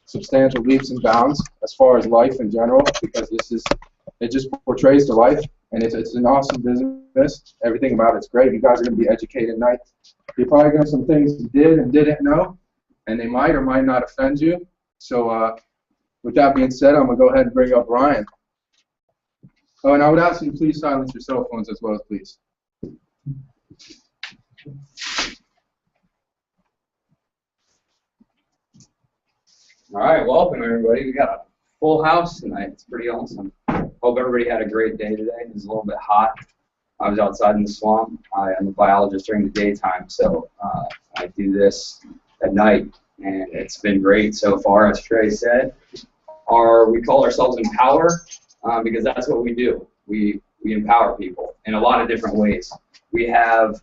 substantial leaps and bounds as far as life in general, because it just portrays the life, and it's an awesome business. Everything about it's great. You guys are going to be educated tonight. You're probably going to have some things you did and didn't know, and they might or might not offend you. So with that being said, I'm going to go ahead and bring up Ryan. Oh, and I would ask you to please silence your cell phones as well, please. All right, welcome everybody. We got a full house tonight. It's pretty awesome. Hope everybody had a great day today. It was a little bit hot. I was outside in the swamp. I am a biologist during the daytime, so I do this at night, and it's been great so far. As Trey said, we call ourselves Empower because that's what we do. We empower people in a lot of different ways. We have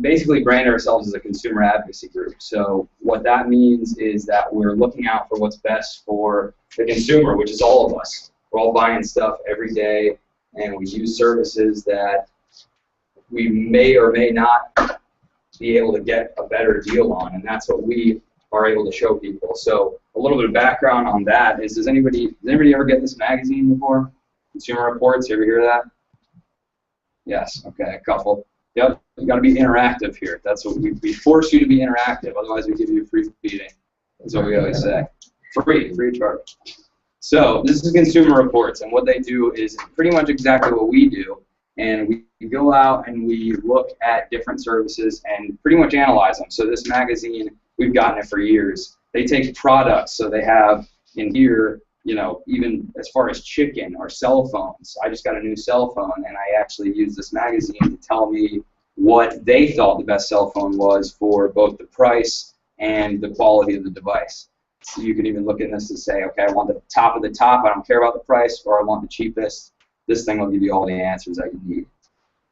basically brand ourselves as a consumer advocacy group. So what that means is that we're looking out for what's best for the consumer, which is all of us. We're all buying stuff every day, and we use services that we may or may not be able to get a better deal on, and that's what we are able to show people. So a little bit of background on that is, does anybody ever get this magazine before? Consumer Reports, you ever hear that? Yes, okay, a couple. Yep, you got to be interactive here. That's what we force you to be interactive. Otherwise, we give you a free feeding. That's what we always say. Free of charge. So this is Consumer Reports, and what they do is pretty much exactly what we do. And we go out and we look at different services and pretty much analyze them. So this magazine, we've gotten it for years. They take products, so they have in here, you know, even as far as chicken or cell phones. I just got a new cell phone, and I actually used this magazine to tell me what they thought the best cell phone was for both the price and the quality of the device. So you can even look at this and say, okay, I want the top of the top, I don't care about the price, or I want the cheapest. This thing will give you all the answers that you need.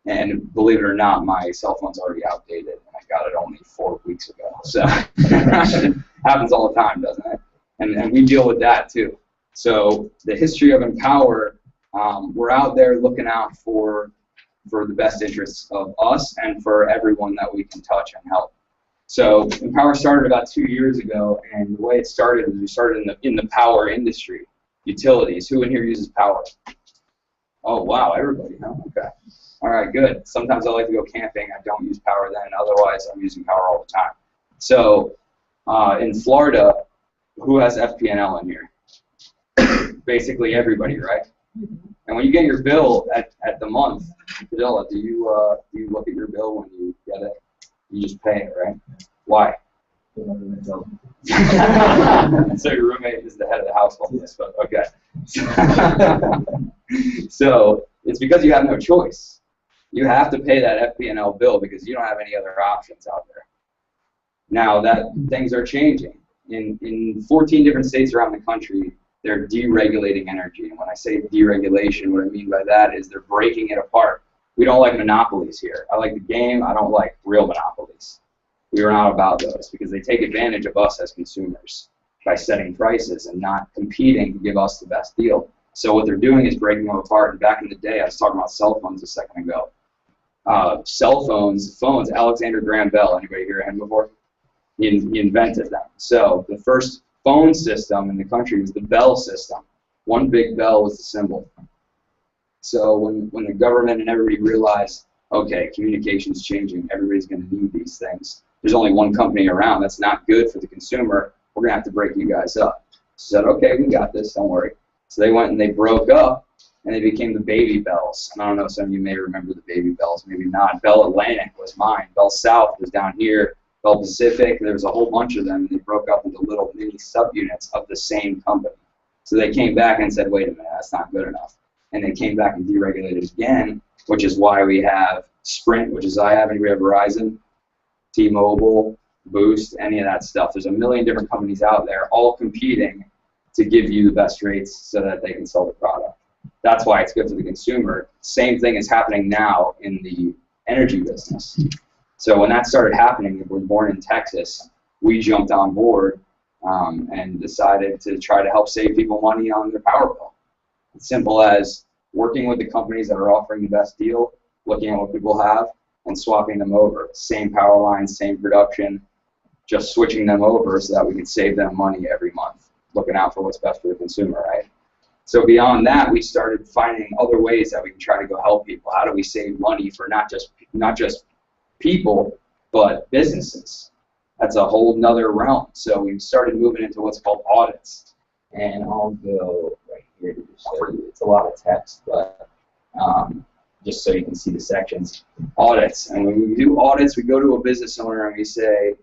And believe it or not, my cell phone's already outdated, and I got it only 4 weeks ago. So it happens all the time, doesn't it? And we deal with that too. So the history of Empower, we're out there looking out for the best interests of us and for everyone that we can touch and help. So Empower started about 2 years ago, and the way it started is we started in the power industry, utilities. Who in here uses power? Oh wow, everybody, huh? Okay. All right, good. Sometimes I like to go camping. I don't use power then. Otherwise, I'm using power all the time. So in Florida, who has FP&L in here? Basically everybody, right? And when you get your bill at the month, Padilla, do you look at your bill when you get it? You just pay it, right? Why? So your roommate is the head of the household. Yes. But okay. So it's because you have no choice. You have to pay that FP&L bill because you don't have any other options out there. Now that things are changing. In 14 different states around the country, they're deregulating energy. And when I say deregulation, what I mean by that is they're breaking it apart. We don't like monopolies here. I like the game. I don't like real monopolies. We are not about those because they take advantage of us as consumers by setting prices and not competing to give us the best deal. So what they're doing is breaking them apart. And back in the day, I was talking about cell phones a second ago. Cell phones, Alexander Graham Bell, anybody hear of him before? He invented them. So the first phone system in the country was the Bell system. One big bell was the symbol. So when the government and everybody realized, okay, communication's changing, everybody's going to need these things. There's only one company around. That's not good for the consumer. We're going to have to break you guys up. So said, okay, we got this. Don't worry. So they went and they broke up, and they became the Baby Bells. And I don't know, some of you may remember the Baby Bells, maybe not. Bell Atlantic was mine. Bell South was down here. Bell Pacific, there was a whole bunch of them, and they broke up into little mini subunits of the same company. So they came back and said, wait a minute, that's not good enough. And they came back and deregulated again, which is why we have Sprint, which is I have, and we have Verizon, T-Mobile, Boost, any of that stuff. There's a million different companies out there all competing to give you the best rates so that they can sell the product. That's why it's good for the consumer. Same thing is happening now in the energy business. So when that started happening, we were born in Texas, we jumped on board and decided to try to help save people money on their power bill. As simple as working with the companies that are offering the best deal, looking at what people have, and swapping them over. Same power lines, same production, just switching them over so that we could save them money every month, looking out for what's best for the consumer, right? So beyond that, we started finding other ways that we can try to go help people. How do we save money for not just people, but businesses? That's a whole nother realm. So we started moving into what's called audits. And I'll go right here to just show you. It's a lot of text, but just so you can see the sections. Audits. And when we do audits, we go to a business owner and we say,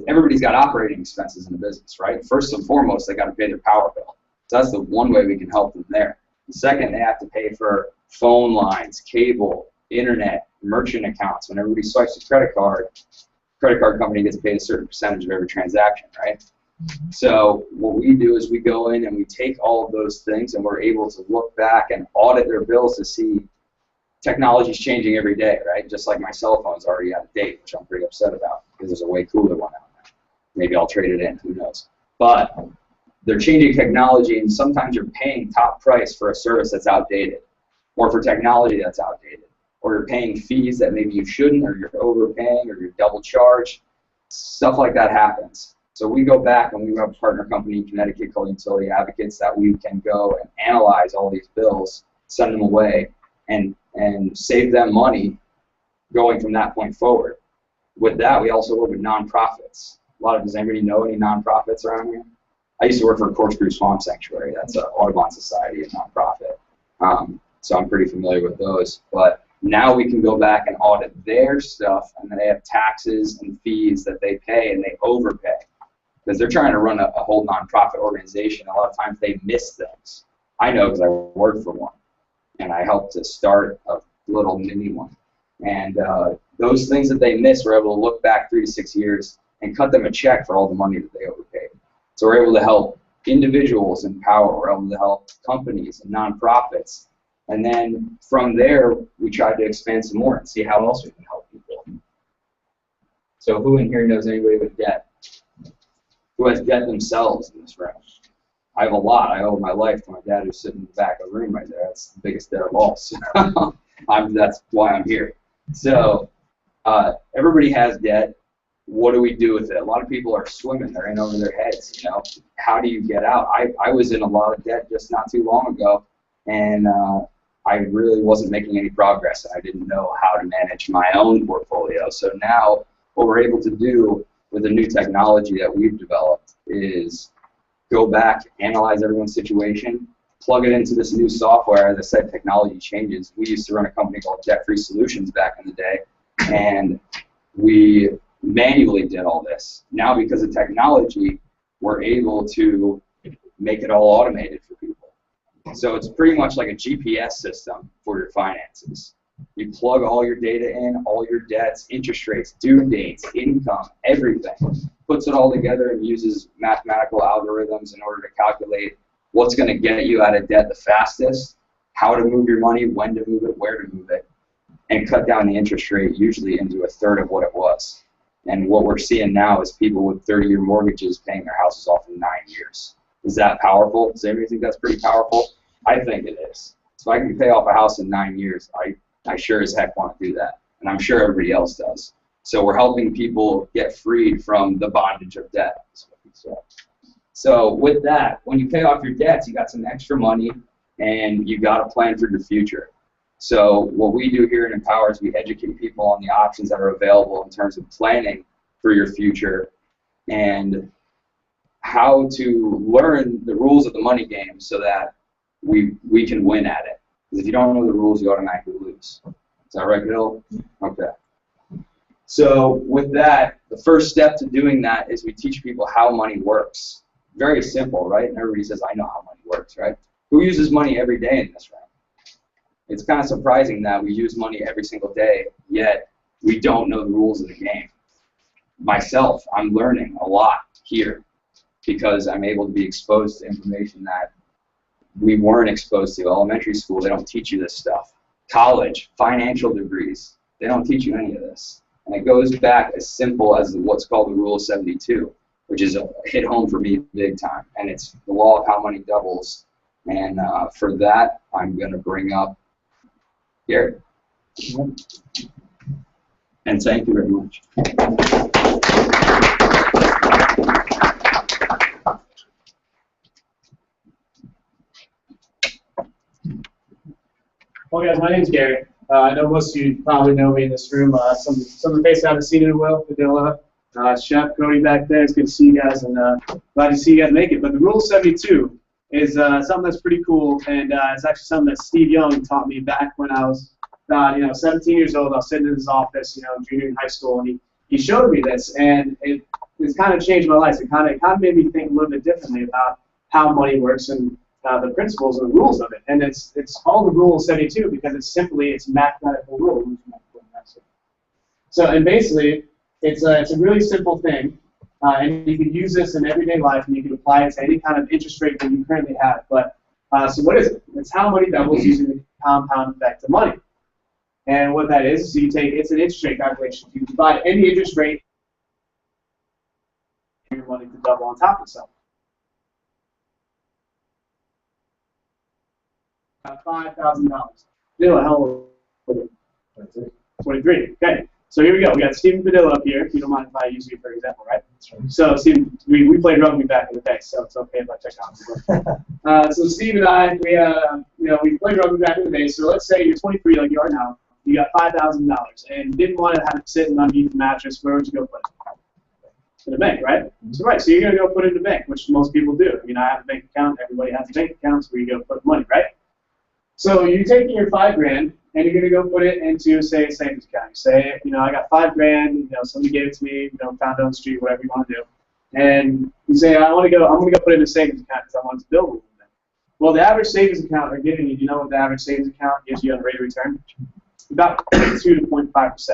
everybody's got operating expenses in the business, right? First and foremost, they got to pay their power bill. So that's the one way we can help them there. The second, they have to pay for phone lines, cable, internet, merchant accounts. When everybody swipes a credit card company gets paid a certain percentage of every transaction, right? So what we do is we go in and we take all of those things and we're able to look back and audit their bills to see technology's changing every day, right? Just like my cell phone's already out of date, which I'm pretty upset about because there's a way cooler one out now. Maybe I'll trade it in, who knows. But they're changing technology, and sometimes you're paying top price for a service that's outdated, or for technology that's outdated, or you're paying fees that maybe you shouldn't, or you're overpaying, or you're double charged. Stuff like that happens. So we go back and we have a partner company in Connecticut called Utility Advocates that we can go and analyze all these bills, send them away, and save them money going from that point forward. With that, we also work with nonprofits. Does anybody know any nonprofits around here? I used to work for Corkscrew Swamp Sanctuary. That's an Audubon Society, a nonprofit. So I'm pretty familiar with those. But now we can go back and audit their stuff, and then they have taxes and fees that they pay, and they overpay. Because they're trying to run a whole nonprofit organization. A lot of times they miss things. I know because I worked for one, and I helped to start a little mini one. And those things that they miss, we're able to look back 3 to 6 years and cut them a check for all the money that they overpaid. So we're able to help individuals in power. We're able to help companies and nonprofits. And then from there, we tried to expand some more and see how else we can help people. So who in here knows anybody with debt? Who has debt themselves in this room? I have a lot. I owe my life to my dad who's sitting in the back of the room right there. That's the biggest debt of all. So that's why I'm here. So everybody has debt. What do we do with it? A lot of people are swimming. They're in over their heads. You know, how do you get out? I was in a lot of debt just not too long ago, and I really wasn't making any progress, and I didn't know how to manage my own portfolio. So now what we're able to do with the new technology that we've developed is go back, analyze everyone's situation, plug it into this new software. As I said, technology changes. We used to run a company called Debt Free Solutions back in the day, and we manually did all this. Now, because of technology, we're able to make it all automated for people. So it's pretty much like a GPS system for your finances. You plug all your data in, all your debts, interest rates, due dates, income, everything. Puts it all together and uses mathematical algorithms in order to calculate what's going to get you out of debt the fastest, how to move your money, when to move it, where to move it, and cut down the interest rate usually into a third of what it was. And what we're seeing now is people with 30-year mortgages paying their houses off in 9 years. Is that powerful? Does anybody think that's pretty powerful? I think it is. So if I can pay off a house in 9 years, I sure as heck want to do that. And I'm sure everybody else does. So we're helping people get freed from the bondage of debt. So with that, when you pay off your debts, you got some extra money, and you got a plan for your future. So what we do here in Empower is we educate people on the options that are available in terms of planning for your future and how to learn the rules of the money game so that we can win at it. Because if you don't know the rules, you automatically lose. Is that right, Bill? Okay. So with that, the first step to doing that is we teach people how money works. Very simple, right? And everybody says, I know how money works, right? Who uses money every day in this room? It's kind of surprising that we use money every single day, yet we don't know the rules of the game. Myself, I'm learning a lot here because I'm able to be exposed to information that we weren't exposed to. Elementary school, they don't teach you this stuff. College, financial degrees, they don't teach you any of this. And it goes back as simple as what's called the Rule of 72, which is a hit home for me big time. And it's the law of how money doubles. And for that, I'm going to bring up Garrett. And thank you very much. Well, guys, my name's Gary. I know most of you probably know me in this room. Some of the faces I haven't seen in a while, Padilla, Chef, Cody back there. It's good to see you guys, and glad to see you guys make it. But the Rule 72 is something that's pretty cool, and it's actually something that Steve Young taught me back when I was about 17 years old. I was sitting in his office, junior in high school, and he showed me this, and it's kind of changed my life. It kind of made me think a little bit differently about how money works and the principles and the rules of it. And it's called the Rule 72 because it's mathematical rule. So, and basically, it's a really simple thing, and you can use this in everyday life, and you can apply it to any kind of interest rate that you currently have. But so what is it? It's how money doubles using the compound effect of money. And what that is, so it's an interest rate calculation. You divide any interest rate, your money to double on top of itself. $5,000. Padilla, how old are you? 23. Okay. So here we go. We got Stephen Padilla up here. If you don't mind if I use you for example, right? So Stephen, we played rugby back in the day, so it's okay if I check out. So Steve and I, we played rugby back in the day. So let's say you're 23, like you are now. You got $5,000 and didn't want to have it sitting underneath the mattress. Where would you go put it? In a bank, right? So you're gonna go put it in a bank, which most people do. I have a bank account. Everybody has a bank account, so where you go put money, right? So you're taking your $5,000 and you're going to go put it into, say, a savings account. You say, I got $5,000, somebody gave it to me, found it on the street, whatever you want to do. And you say, I'm going to go put it in a savings account because I want to build with it. Well, the average savings account they're giving you, do you know what the average savings account gives you on the rate of return? About 2 to 0.5%.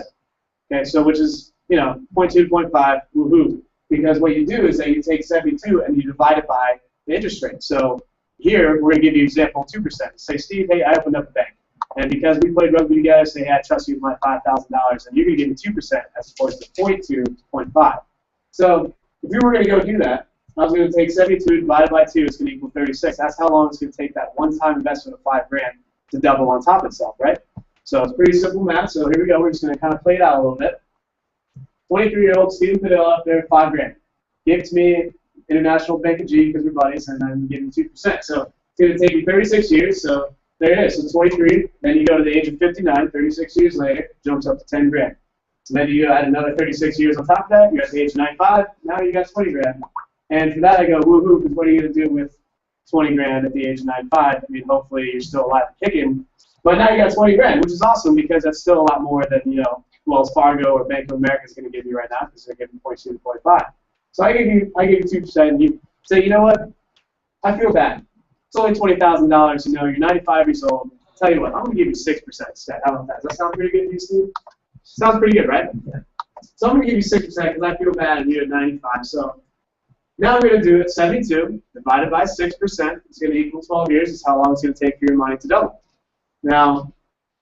Okay, so which is, 0.2 to 0.5, woohoo. Because what you do is that you take 72 and you divide it by the interest rate. So here, we're going to give you example 2%. Say, Steve, hey, I opened up a bank. And because we played rugby together, say, hey, I trust you with my $5,000, and you're going to give me 2% as opposed to 0.2 to 0.5. So if you were going to go do that, I was going to take 72 divided by 2 is going to equal 36. That's how long it's going to take that one-time investment of $5,000 to double on top of itself, right? So it's pretty simple math. So here we go. We're just going to kind of play it out a little bit. 23-year-old Stephen Padilla up there, $5,000. Give it to me. International Bank of G because we're buddies, and I'm giving 2%. So it's going to take you 36 years. So there it is. So 23. Then you go to the age of 59. 36 years later, jumps up to $10,000. So then you add another 36 years on top of that. You're at the age of 95. Now you got $20,000. And for that, I go woohoo, because what are you going to do with $20,000 at the age of 95? Hopefully you're still alive and kicking. But now you got $20,000, which is awesome because that's still a lot more than Wells Fargo or Bank of America is going to give you right now because they're giving 0.2 to 0.5. So I give you 2%, and you say, you know what? I feel bad. It's only $20,000. You're 95 years old. I'll tell you what, I'm going to give you 6% instead. How about that? Does that sound pretty good to you, Steve? Sounds pretty good, right? Yeah. So I'm going to give you 6% because I feel bad, and you're at 95. So now I'm going to do it. 72 divided by 6%. It's going to equal 12 years. It's how long it's going to take for your money to double. Now,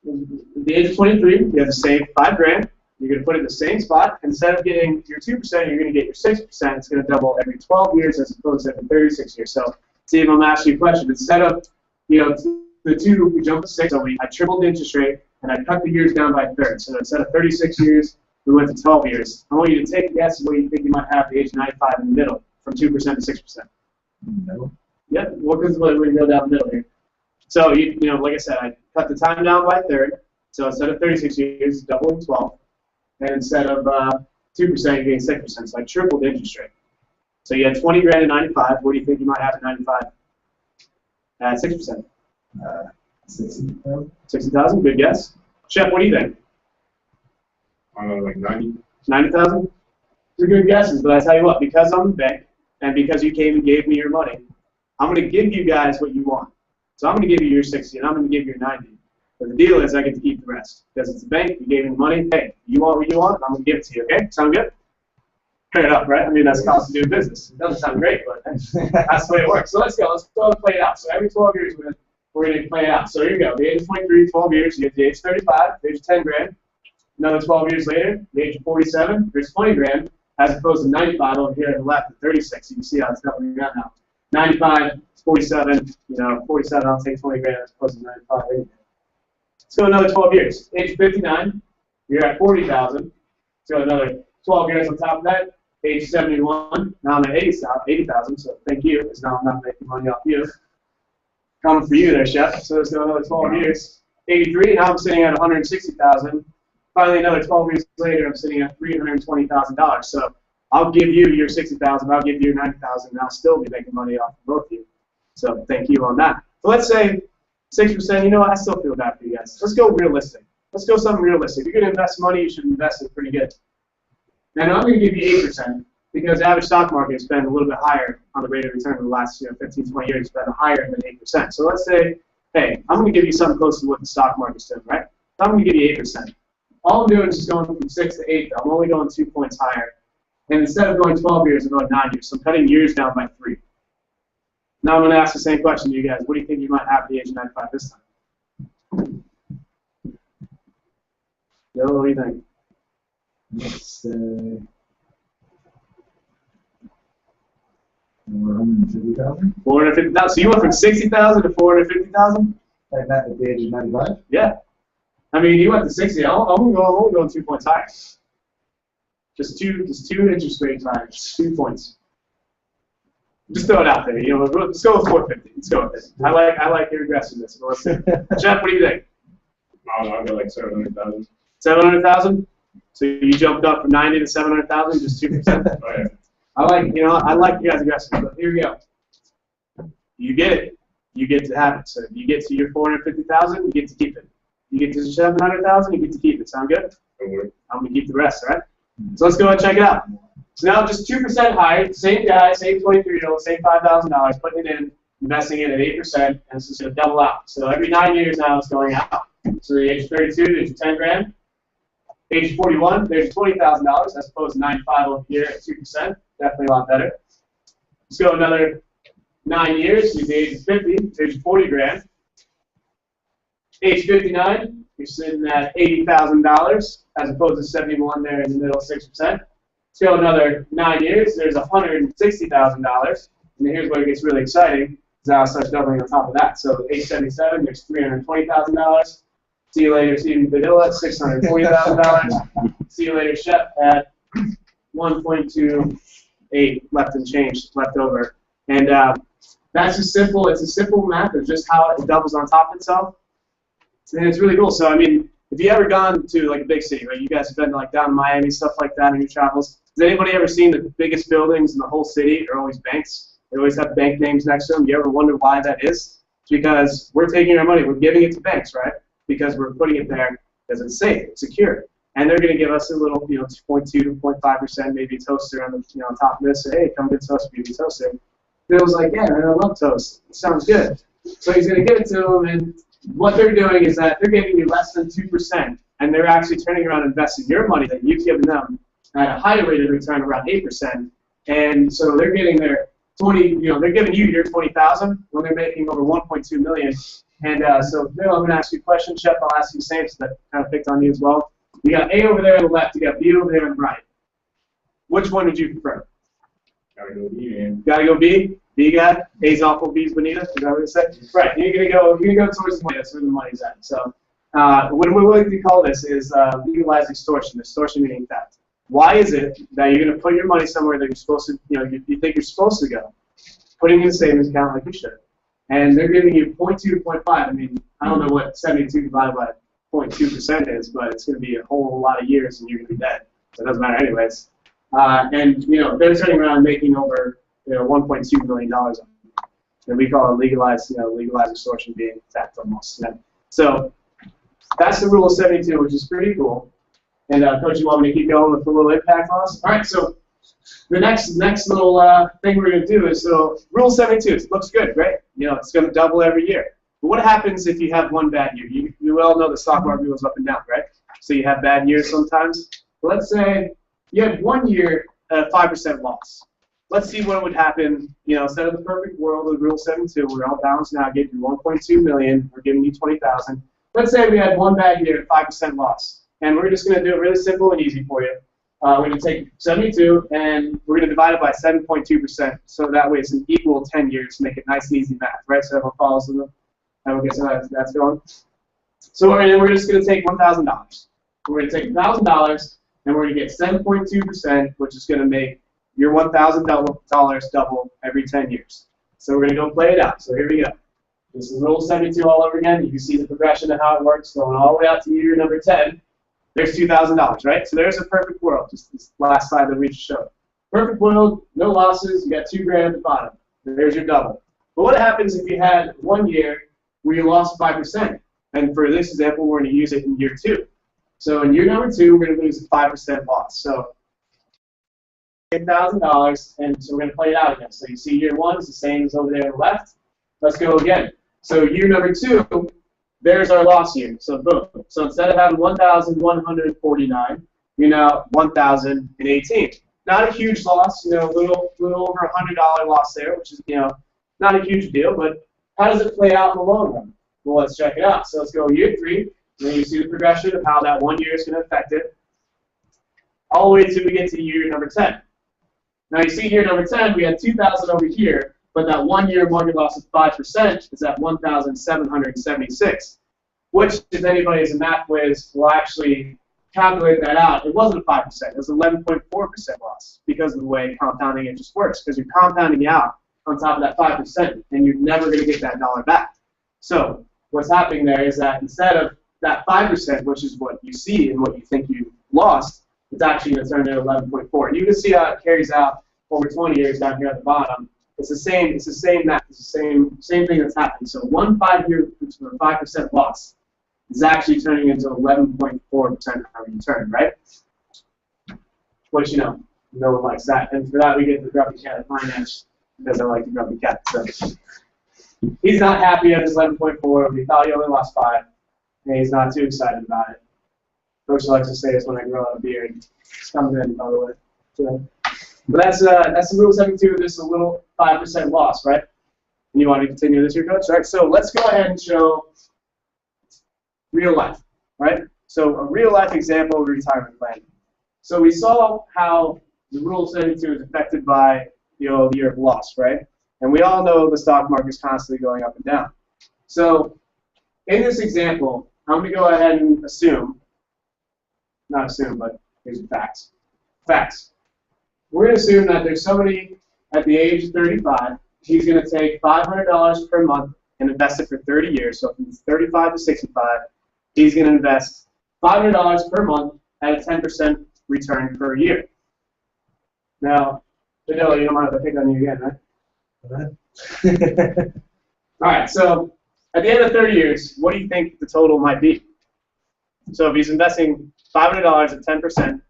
at the age of 23, you have to save $5,000. You're going to put it in the same spot. Instead of getting your 2%, you're going to get your 6%. It's going to double every 12 years as opposed to every 36 years. So, Steve, I'm asking you a question. Instead of, the 2, we jumped to 6, so I tripled the interest rate, and I cut the years down by a third. So instead of 36 years, we went to 12 years. I want you to take a guess at what you think you might have at the age of 95 in the middle, from 2% to 6%. No. Yep, well, because we're going to go down the middle here. So, like I said, I cut the time down by a third. So instead of 36 years, doubling 12. And instead of 2%, you're getting 6%. So I tripled the interest rate. So you had $20,000 at 95. What do you think you might have at 95? At 6%. 60,000. 60,000. Good guess. Chef, what do you think? Like 90. 90,000. These are good guesses, but I tell you what, because I'm the bank and because you came and gave me your money, I'm going to give you guys what you want. So I'm going to give you your 60, and I'm going to give you your 90. But the deal is I get to keep the rest. Because it's a bank, you gave me the money, hey, you want what you want, I'm going to give it to you, okay? Sound good? Fair enough, right? That's the cost of doing business. It doesn't sound great, but that's the way it works. So let's go and play it out. So every 12 years, we're going to play it out. So here we go. The age of 23, 12 years, you get the age of 35, the age of $10,000. Another 12 years later, the age of 47, there's $20,000, as opposed to 95 over here on the left at 36. You can see how it's doubling down now. 95, 47, 47, I'll take $20,000 as opposed to 95. Let's go another 12 years. Age 59, you're at 40,000. So another 12 years on top of that. Age 71, now I'm at 80,000, so thank you, because now I'm not making money off you. Coming for you there, Chef. So let's go another 12 years. 83, now I'm sitting at 160,000. Finally, another 12 years later, I'm sitting at $320,000. So I'll give you your 60,000, I'll give you your 90,000, and I'll still be making money off of both of you. So thank you on that. So let's say 6%, you know what, I still feel bad for you guys. Let's go realistic. Let's go something realistic. If you're going to invest money, you should invest it pretty good. And I'm going to give you 8% because the average stock market has been a little bit higher on the rate of return in the last 15, 20 years. It's been higher than 8%. So let's say, hey, I'm going to give you something close to what the stock market's doing, right? So I'm going to give you 8%. All I'm doing is just going from 6 to 8. I'm only going 2 points higher. And instead of going 12 years, I'm going 9 years. So I'm cutting years down by 3. Now I'm going to ask the same question to you guys. What do you think you might have at the age of 95 this time? Yo, what do you think? Let's say 450,000. 450,000. So you went from 60,000 to 450,000? Like that at the age of 95? Yeah. I mean, you went to 60. I'm only going 2 points higher. Just two interest rates higher. Just 2 points. Just throw it out there. You know, let's go with 450. Let's go with it. I like your aggressiveness. But let's see. Jeff, what do you think? I don't know, I'll go like 700,000. 700,000. So you jumped up from 90 to 700,000, just 2%. Oh, yeah. I like you guys aggressive. But here we go. You get it. You get to have it. So if you get to your 450,000, you get to keep it. You get to 700,000, you get to keep it. Sound good? I'm gonna keep the rest, all right? So let's go ahead and check it out. So now just 2% higher, same guy, same 23-year-old, same $5,000, putting it in, investing it at 8%, and it's just gonna double out. So every 9 years now it's going out. So the age 32, there's 10 grand. Age 41, there's $20,000 as opposed to 95 over here at 2%. Definitely a lot better. Let's go another 9 years. You're the age of 50, there's 40 grand. Age 59, you're sitting at $80,000 as opposed to 71 there in the middle, 6%. Let's go another 9 years. There's $160,000. And here's where it gets really exciting. Now it starts doubling on top of that. So age 77, there's $320,000. See you later, Stephen Padilla, $640,000. See you later, Shep, at 1.28 left over. And that's just simple. It's a simple math of just how it doubles on top of itself. And it's really cool. So, I mean, if you ever gone to like a big city, right? You guys have been like down in Miami, stuff like that in your travels. Has anybody ever seen the biggest buildings in the whole city are always banks? They always have bank names next to them. You ever wonder why that is? It's because we're taking our money, we're giving it to banks, right? Because we're putting it there because it's safe, it's secure. And they're going to give us a little, 2.2 to 0.5%, maybe a toaster on the, on top of this. Say, hey, come get toast, give me a toaster. Bill's like, yeah, man, I love toast. It sounds good. So he's going to give it to them, and what they're doing is that they're giving you less than 2%, and they're actually turning around and investing your money that you've given them at a higher rate of return, around 8%. And so they're getting their 20, they're giving you your 20,000 when they're making over 1.2 million. And so Bill, I'm going to ask you a question. Shep, I'll ask you the same, so that kind of picked on you as well. You got A over there on the left, you got B over there on the right. Which one would you prefer? Gotta go B, man. Gotta go B? B guy? A's awful, B's bonita? Is that what it said? Right, you're gonna go towards the money, that's where the money's at. So what we like to call this is legalized extortion. Extortion meaning theft. Why is it that you're gonna put your money somewhere that you're supposed to, you think you're supposed to go, putting in a savings account like you should, and they're giving you 0.2 to 0.5. I mean, I don't know what 72 divided by 0.2% is, but it's going to be a whole lot of years and you're going to be dead. So it doesn't matter anyways. And they're turning around and making over $1.2 million on it. And we call it legalized extortion, being theft almost. Yeah. So that's the rule of 72, which is pretty cool. And Coach, you want me to keep going with the little impact loss? All right. So the next little thing we're going to do is, so rule 72. It looks good, right? It's going to double every year. But what happens if you have one bad year? You all know the stock market goes up and down, right? So you have bad years sometimes. But let's say you had 1 year at 5% loss. Let's see what would happen. Instead of the perfect world of Rule 72, we're all balanced now. I gave you 1.2 million. We're giving you 20,000. Let's say we had one bad year at 5% loss, and we're just going to do it really simple and easy for you. We're going to take 72 and we're going to divide it by 7.2%. So that way it's an equal 10 years. Make it nice and easy math, right? So everyone follows them. Everyone gets that's going. So we're just going to take $1,000. We're going to take $1,000, and we're going to get 7.2%, which is going to make your $1,000 double every 10 years. So we're going to go play it out. So here we go. This is Rule 72 all over again. You can see the progression of how it works going all the way out to year number 10. There's $2,000, right? So there's a perfect world, just this last slide that we just showed. Perfect world, no losses, you got $2,000 at the bottom. There's your double. But what happens if you had 1 year where you lost 5%? And for this example, we're going to use it in year 2. So in year number 2, we're going to lose a 5% loss. So $8,000, and so we're going to play it out again. So you see year 1 is the same as over there on the left. Let's go again. So year number 2, there's our loss year. So boom. So instead of having 1,149, you're now 1,018. Not a huge loss, a little over $100 loss there, which is, not a huge deal. But how does it play out in the long run? Well, let's check it out. So let's go year 3, and then you see the progression of how that 1 year is going to affect it, all the way till we get to year number 10. Now you see year number 10, we had 2,000 over here, but that 1 year market loss of 5% is at 1,776, which, if anybody is a math whiz, will actually calculate that out. It wasn't a 5%, it was 11.4% loss because of the way compounding interest works, because you're compounding out on top of that 5%, and you're never going to get that dollar back. So what's happening there is that instead of that 5%, which is what you see and what you think you lost, it's actually going to turn into 11.4. And you can see how it carries out over 20 years down here at the bottom. It's the same math. It's the same thing that's happening. So one 5-year 5% loss is actually turning into 11.4% return, right? Which no one likes that. And for that, we get the grumpy cat at finance because I like the grumpy cat. So he's not happy at his 11.4. He thought he only lost 5, and he's not too excited about it. Coach likes to say it's when I grow out a beard. It's coming in, by the way. So, but that's the Rule 72. This is a little 5% loss, right? And you want to continue this, your coach? All right. So let's go ahead and show real life, right? So a real life example of retirement planning. So we saw how the Rule 72 is affected by the year of loss, right? And we all know the stock market is constantly going up and down. So in this example, I'm going to go ahead and assume, not assume, but here's the facts. Facts. We're going to assume that there's somebody at the age of 35, he's going to take $500 per month and invest it for 30 years. So from 35 to 65, he's going to invest $500 per month at a 10% return per year. Now, Danilo, you don't mind if I pick on you again, right? All right, so at the end of 30 years, what do you think the total might be? So if he's investing $500 at 10%,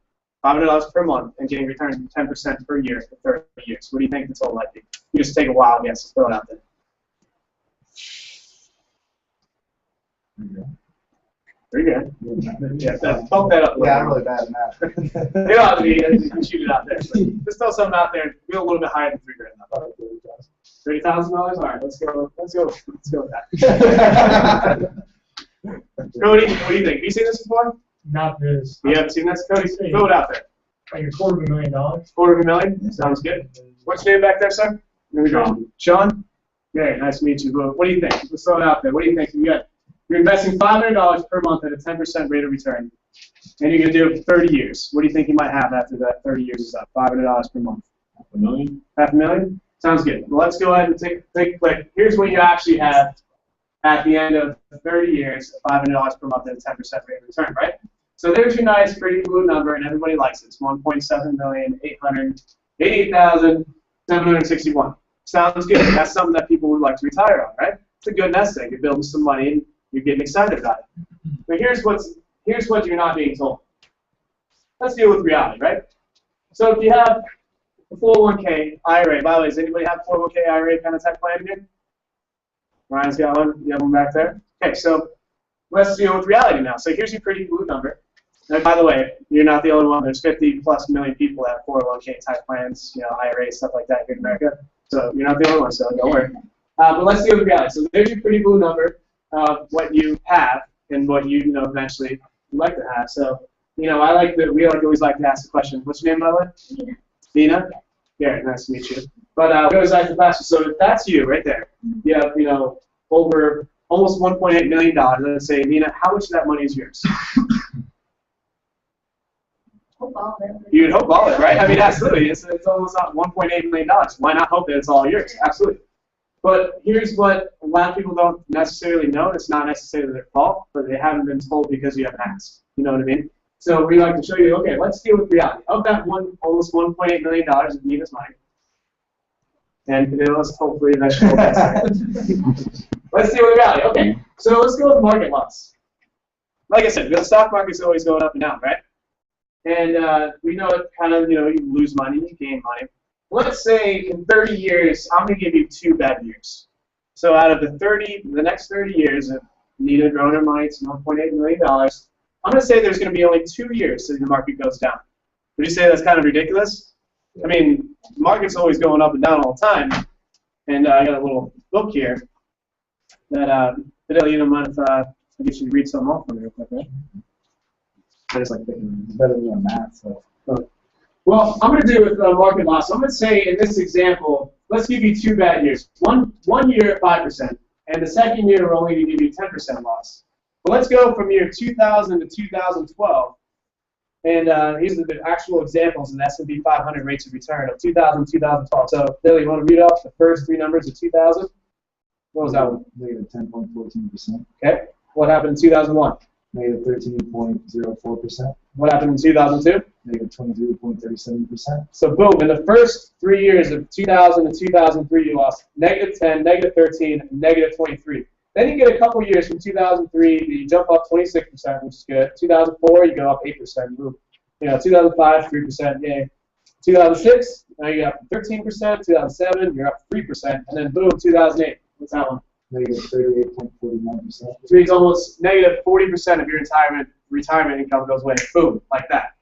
$500 per month, and getting returned 10% per year for 30 years, what do you think the total might be? You just take a wild guess, throw it out there. Very good. Yeah, bump that up a little. Yeah, I'm really bad at math. You don't have to be, you can shoot it out there. So just throw something out there, go a little bit higher than $3,000. $30,000? All right, let's go with that. Cody, what do you think? Have you seen this before? Not this. You haven't seen this? Cody, throw it out there. Like $250,000. $250,000? Sounds good. What's your name back there, sir? Sean. Sean? Okay, nice to meet you. What do you think? Let's throw it out there. What do you think? You're investing $500 per month at a 10% rate of return, and you're going to do it for 30 years. What do you think you might have after that 30 years is up? $500 per month. $500,000. $500,000? Sounds good. Well, let's go ahead and take a click. Here's what you actually have at the end of 30 years, $500 per month at a 10% rate of return, right? So there's your nice, pretty blue number, and everybody likes it. It's $1.788,761. Sounds good. That's something that people would like to retire on, right? It's a good nest egg. You're building some money, and you're getting excited about it. But here's what you're not being told. Let's deal with reality, right? So if you have a 401k IRA, by the way, does anybody have a 401k IRA kind of type plan here? Ryan's got one. You have one back there? Okay, so let's deal with reality now. So here's your pretty blue number. And by the way, you're not the only one. There's 50+ million people that have 401k type plans, IRAs, stuff like that here in America. So you're not the only one, so don't worry. But let's deal with reality. So there's your pretty blue number of what you have and what you eventually would like to have. So we always like to ask the question. What's your name, by the way? Dina. Dina? Yeah, nice to meet you. But we always like to ask you. So if that's you right there, you have over almost $1.8 million. Let's say, Nina, how much of that money is yours? Hope all of it. You'd hope all of it, right? I mean, absolutely. It's almost not $1.8 million. Why not hope that it's all yours? Absolutely. But here's what a lot of people don't necessarily know. It's not necessarily their fault, but they haven't been told because you haven't asked. You know what I mean? So we like to show you, okay, let's deal with reality. Of that almost $1.8 million of Nina's money, and let's hopefully eventually let's deal with reality. Okay, so let's go with market loss. Like I said, the stock market's always going up and down, right? And we know it kind of, you lose money, you gain money. Let's say in 30 years, I'm going to give you 2 bad years. So out of the next 30 years of Nina growing her money to $1.8 million, I'm going to say there's going to be only 2 years that the market goes down. Would you say that's kind of ridiculous? I mean, the market's always going up and down all the time. And I got a little book here that, Fidel, you don't mind if I get you to read something off for me real quick, right? I just like thinking It's better than math, so. Well, I'm going to do with market loss. I'm going to say in this example, let's give you 2 bad years. One year at 5%, and the second year we're only going to give you 10% loss. But let's go from year 2000 to 2012, and these are the actual examples in S&P 500 rates of return of 2000 to 2012. So, Billy, you want to read off the first 3 numbers of 2000? What was that one? Negative 10.14%. Okay. What happened in 2001? Negative 13.04%. What happened in 2002? Negative 23.37%. So boom, in the first 3 years of 2000 to 2003, you lost negative 10, negative 13, negative 23. Then you get a couple years from 2003, you jump up 26%, which is good. 2004, you go up 8%. Boom. 2005, 3%. Yay. 2006, now you got 13%. 2007, you're up 3%. And then boom, 2008. What's that one? Negative 38.49%. Which means almost negative 40% of your retirement income goes away. Boom, like that.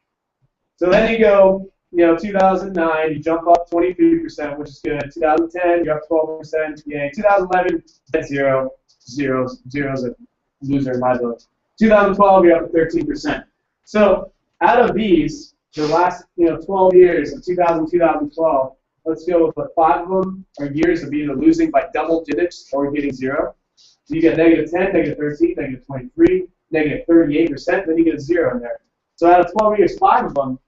So then you go, 2009, you jump up 23%, which is good. 2010, you're up 12%. Yay. 2011, that's zero. Zero's a loser in my book. 2012, you're up 13%. So out of these, the last 12 years of 2000, 2012, let's go with 5 of them are years of either losing by double digits or getting 0. So you get negative 10, negative 13, negative 23, negative 38%, then you get a 0 in there. So out of 12 years, 5 of them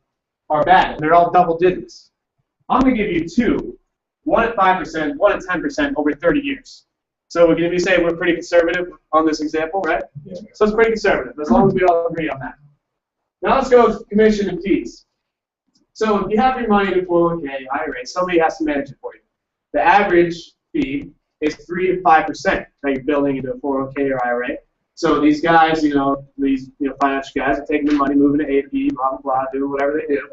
are bad, and they're all double digits. I'm going to give you 2, 1 at 5%, 1 at 10% over 30 years. So we're going to be saying we're pretty conservative on this example, right? Yeah. So it's pretty conservative, as long as we all agree on that. Now let's go with commission and fees. So if you have your money in a 401k, IRA, somebody has to manage it for you. The average fee is 3 to 5% that you're building into a 401k or IRA. So these guys, these financial guys are taking the money, moving to A to B, blah, blah, blah, doing whatever they do.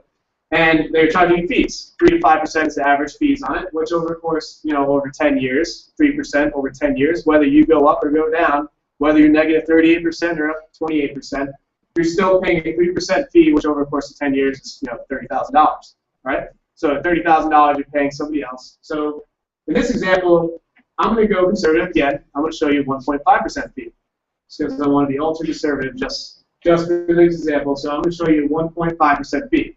And they're charging you fees. 3 to 5% is the average fees on it, which over the course, over 10 years, 3% over 10 years, whether you go up or go down, whether you're negative 38% or up 28%, you're still paying a 3% fee, which over the course of 10 years is, $30,000, right? So $30,000 you're paying somebody else. So in this example, I'm going to go conservative again. I'm going to show you 1.5% fee, because I want to be ultra conservative just for this example. So I'm going to show you 1.5% fee.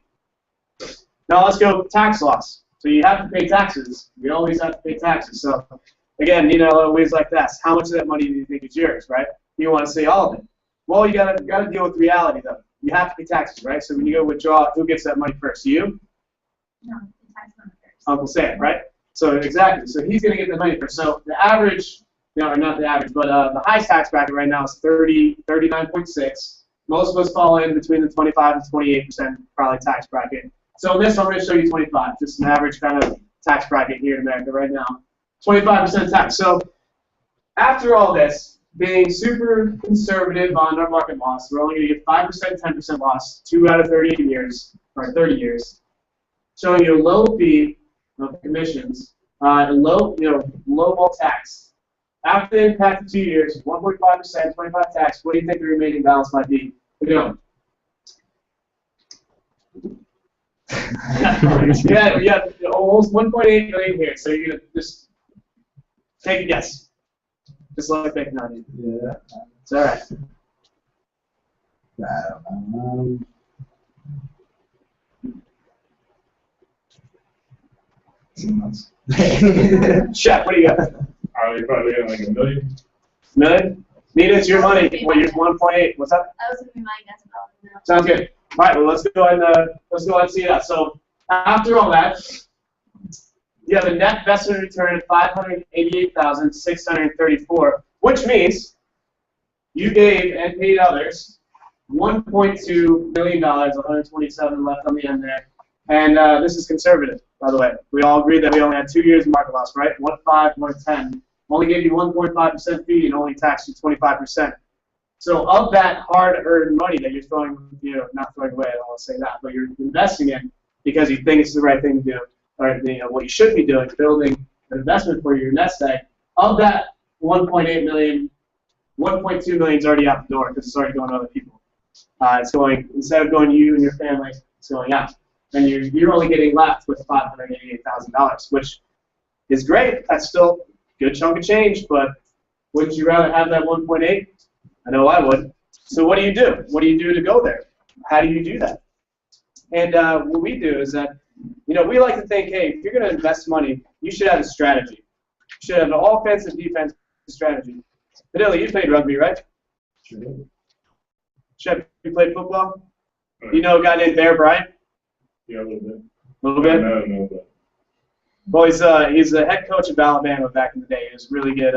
Now let's go tax loss. So you have to pay taxes. We always have to pay taxes. So again, always like this. How much of that money do you think is yours, right? You want to say all of it. Well, you gotta deal with reality though. You have to pay taxes, right? So when you go withdraw, who gets that money first? You? No, the tax man first. Uncle Sam, right? So exactly. So he's gonna get the money first. So the average, or not the average, but the highest tax bracket right now is 39.6. Most of us fall in between the 25 and 28% probably tax bracket. So in this, I'm going to show you 25, just an average kind of tax bracket here in America right now. 25% tax. So after all this, being super conservative on our market loss, we're only going to get 5%, 10% loss, 2 out of 30 years, or 30 years, showing you a low fee of commissions, and low tax. After the impact of 2 years, 1.5%, 25 tax. What do you think the remaining balance might be? Yeah, almost 1.8 million here. So you're gonna just take a guess, just like that. Yeah. It's all right. I don't know. 2 months. Chef, what do you got? You're probably getting like $1 million. Million? Nita, it's your money. Well, you're 1.8. What's up? I was going to be my guess about it now. Sounds good. All right, well, let's go ahead and see that. So after all that, you have a net investment return of 588,634, which means you gave and paid others $1.2 million, 127 left on the end there. And this is conservative, by the way. We all agreed that we only had 2 years of market loss, right? 1.5, 1.10. Only gave you 1.5% fee and only taxed you 25%. So of that hard-earned money that you're throwing, not throwing away, I don't want to say that, but you're investing in because you think it's the right thing to do, or what you should be doing, building an investment for your nest egg. Of that 1.8 million, 1.2 million is already out the door because it's already going to other people. It's going, instead of going to you and your family, it's going out. And you're only getting left with $588,000, which is great. That's still a good chunk of change, but wouldn't you rather have that 1.8? I know I would. So what do you do? What do you do to go there? How do you do that? And what we do is that, we like to think, hey, if you're going to invest money, you should have a strategy. You should have an offensive, defensive strategy. Padilla, you played rugby, right? Sure did. Shep, you played football? You know a guy named Bear Bryant? Yeah, a little bit. A little bit? No, but. Well, he's the head coach of Alabama back in the day. He was really good.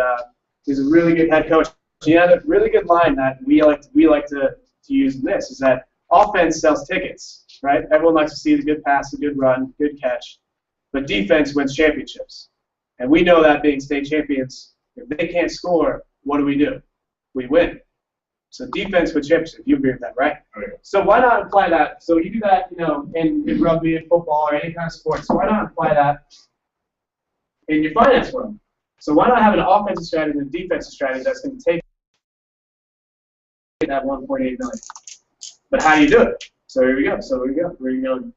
He's a really good head coach. He had a really good line that we like to use in this, is that offense sells tickets, right? Everyone likes to see the good pass, the good run, good catch. But defense wins championships. And we know that being state champions, if they can't score, what do? We win. So defense wins championships. You agree with that, right? Okay. So why not apply that? So you do that, in rugby, in football, or any kind of sport. So why not apply that in your finance world? So why not have an offensive strategy and a defensive strategy that's going to take that 1.8 million? But how do you do it? So here we go. We're going to go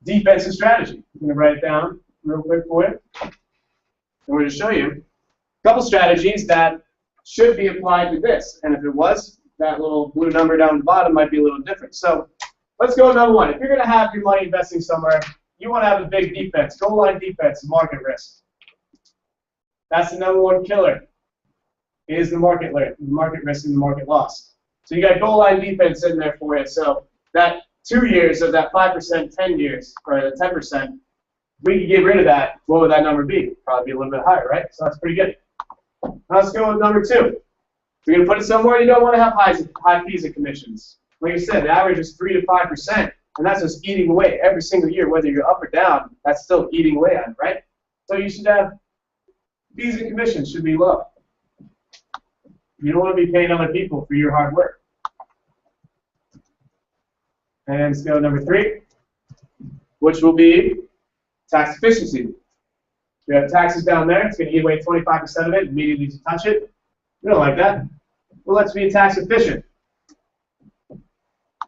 defensive strategy. I'm going to write it down real quick for you. And we're going to show you a couple strategies that should be applied to this. And if it was, that little blue number down the bottom might be a little different. So let's go to number one. If you're going to have your money investing somewhere, you want to have a big defense. Goal line defense, market risk. That's the number one killer, is the market risk and the market loss. So you got goal line defense in there for you. So that 2 years of that 5%, 10 years, or the 10%, we could get rid of that. What would that number be? Probably be a little bit higher, right? So that's pretty good. Now let's go with number two. If you're going to put it somewhere, you don't want to have high fees and commissions. Like you said, the average is 3 to 5%, and that's just eating away every single year, whether you're up or down. That's still eating away at it, right? So you should have fees and commissions should be low. You don't want to be paying other people for your hard work. And let's go to number three, which will be tax efficiency. We have taxes down there. It's going to eat away 25% of it immediately to touch it. We don't like that. Well, let's be tax efficient. So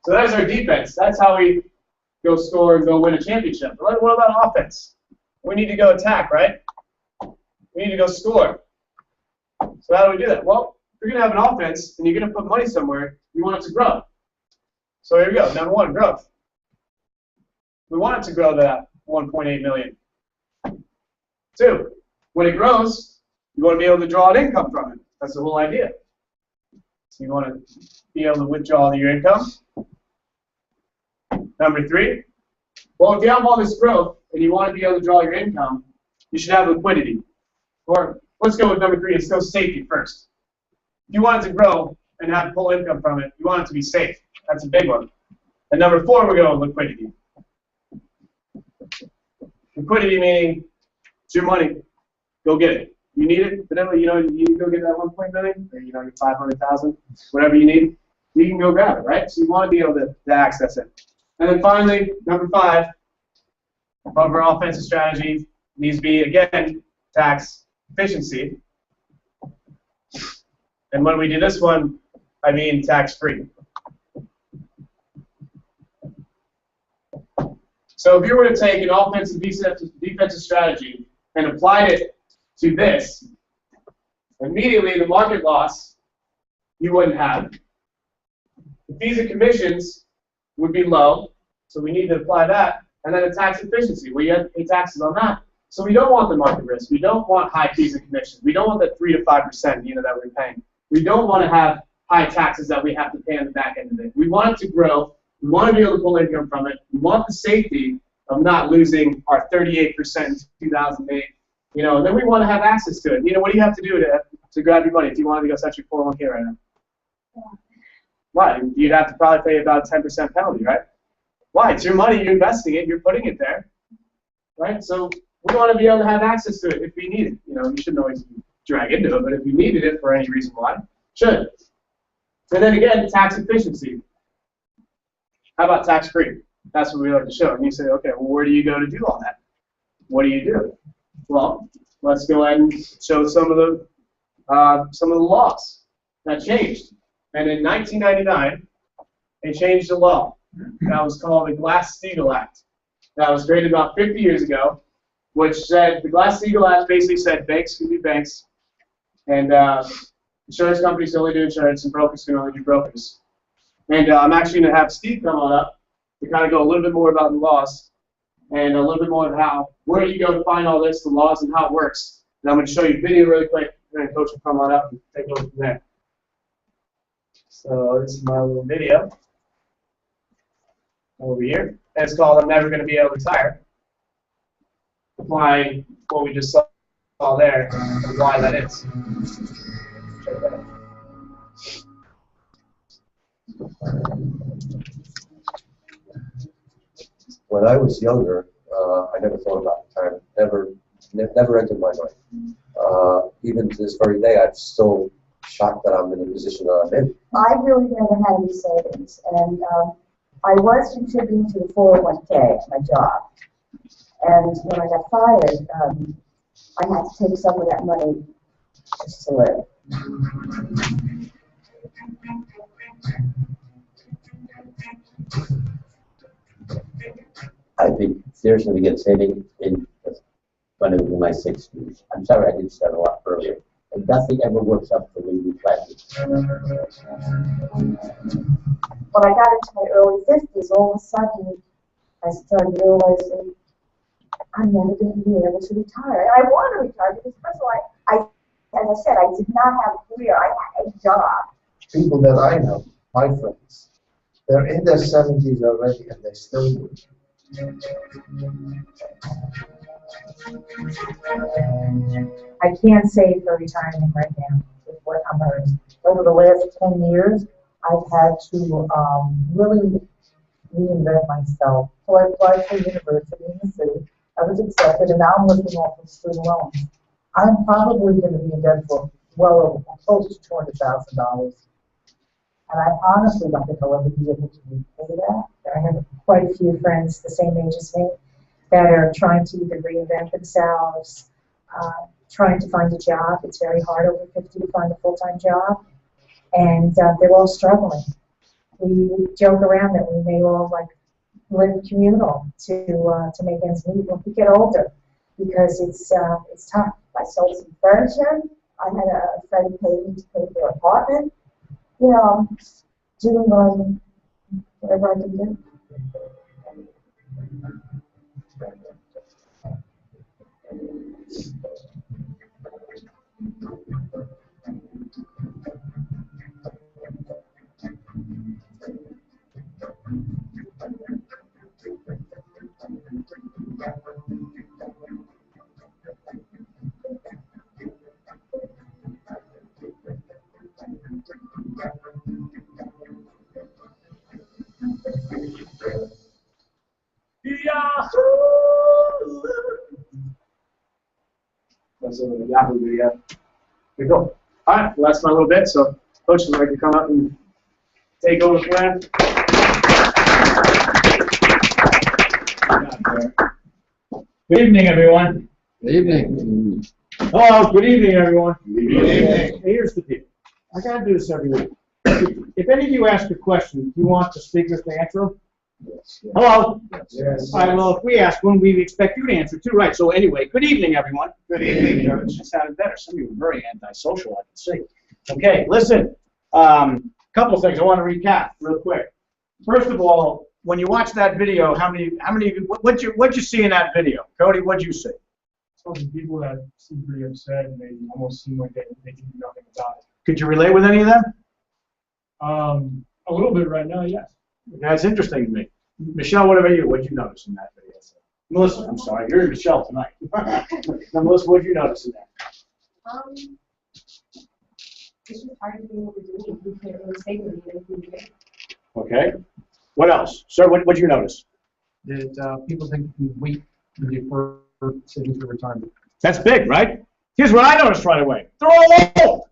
there's our defense. That's how we go score and go win a championship. But what about offense? We need to go attack, right? We need to go score. So how do we do that? Well, if you're going to have an offense and you're going to put money somewhere, you want it to grow. So here we go. Number one, growth. We want it to grow to that 1.8 million. Two, when it grows, you want to be able to draw an income from it. That's the whole idea. So you want to be able to withdraw your income. Number three, well, if you have all this growth and you want to be able to draw your income, you should have liquidity. Or let's go with number three. Let's go safety first. If you want it to grow and have full income from it, you want it to be safe. That's a big one. And number four, we're going with liquidity. Liquidity meaning it's your money. Go get it. You need it, but then you need to go get that 1.1 million, or your 500,000, whatever you need. You can go grab it, right? So you want to be able to access it. And then finally, number five, above our offensive strategy needs to be again tax efficiency. And when we do this one, I mean tax-free. So if you were to take an offensive defensive strategy and applied it to this, immediately the market loss you wouldn't have. The fees and commissions would be low, so we need to apply that. And then the tax efficiency, where you have to pay taxes on that. So we don't want the market risk. We don't want high fees and commissions. We don't want that 3 to 5% that we're paying. We don't want to have high taxes that we have to pay on the back end of it. We want it to grow. We want to be able to pull income from it. We want the safety of not losing our 38% in 2008. You know, and then we want to have access to it. You know, what do you have to do to grab your money if you wanted to go set your 401k right now? Yeah. Why? You'd have to probably pay about a 10% penalty, right? Why? It's your money. You're investing it. You're putting it there, right? So we want to be able to have access to it if we need it. You know, you shouldn't always drag into it, but if you needed it for any reason why, should. And then again, tax efficiency. How about tax-free? That's what we like to show. And you say, okay, well, where do you go to do all that? What do you do? Well, let's go ahead and show some of the laws that changed. And in 1999, they changed the law. That was called the Glass-Steagall Act. That was created about 50 years ago, which said, the Glass-Steagall Act basically said banks can be banks, and insurance companies can only do insurance, and brokers can only do brokers. And I'm actually going to have Steve come on up to kind of go a little bit more about the laws and a little bit more of how, where you go to find all this, the laws, and how it works. And I'm going to show you a video really quick, and then Coach will come on up and take over from there. So this is my little video over here. And it's called I'm Never Going to Be Able to Retire. Applying what we just saw there and why that is. Check that out. When I was younger, I never thought about retirement. Never entered my mind. Even to this very day, I'm still shocked that I'm in the position that I'm in. I really never had any savings, and I was contributing to the 401k at my job. And when I got fired, I had to take some of that money just to live. I'd be seriously begin saving when I was in my 60s. I'm sorry I didn't start a lot earlier. And nothing ever works out the way we planned it. When I got into my early 50s, all of a sudden, I started realizing I'm never going to be able to retire. And I want to retire because, first of all, as I said, I did not have a career. I had a job. People that I know, my friends, they're in their 70s already and they still work. I can't save for retirement right now with what I'm earning. Over the last 10 years, I've had to really reinvent myself. So I applied for university in the city. I was accepted, and now I'm living off of student loans. I'm probably going to be in debt for well over close to $200,000. And I honestly don't think I'll ever be able to repay that. I have quite a few friends the same age as me that are trying to either reinvent themselves, trying to find a job. It's very hard over 50 to find a full-time job, and they're all struggling. We joke around that we may all live communal to make ends meet when we get older, because it's tough. I sold some furniture. I had a friend pay me to pay for their apartment. You know, doing whatever I can do. That's a Yahoo video. Here we go. All right, well, that's my little bit. So, Coach would like to come up and take over from there. Good evening, everyone. Good evening. Hello, good evening, everyone. Good evening. Here's the deal. I gotta do this every week. If any of you ask a question, do you want the speakers to answer them? Yes. Hello? Yes. All right, well, if we ask one, we expect you to answer too, right? So anyway, good evening, everyone. Good evening, Coach. That sounded better. Some of you were very antisocial, I can see. Okay, listen. Couple of things I want to recap real quick. First of all, when you watch that video, how many of you, what'd you see in that video? Cody, what'd you see? Some people that seem pretty upset and they almost seem like they can do nothing about it. Could you relate with any of them? A little bit right now, yes. That's interesting to me. Michelle, what about you? What did you notice in that video? Melissa, I'm sorry, you're Michelle tonight. Now, Melissa, what did you notice in that? It's just hard to be able to do it. We can't really say anything if we do. Okay. What else? Sir, what did you notice? That people think you can wait and defer savings for retirement. That's big, right? Here's what I noticed right away. They're all old.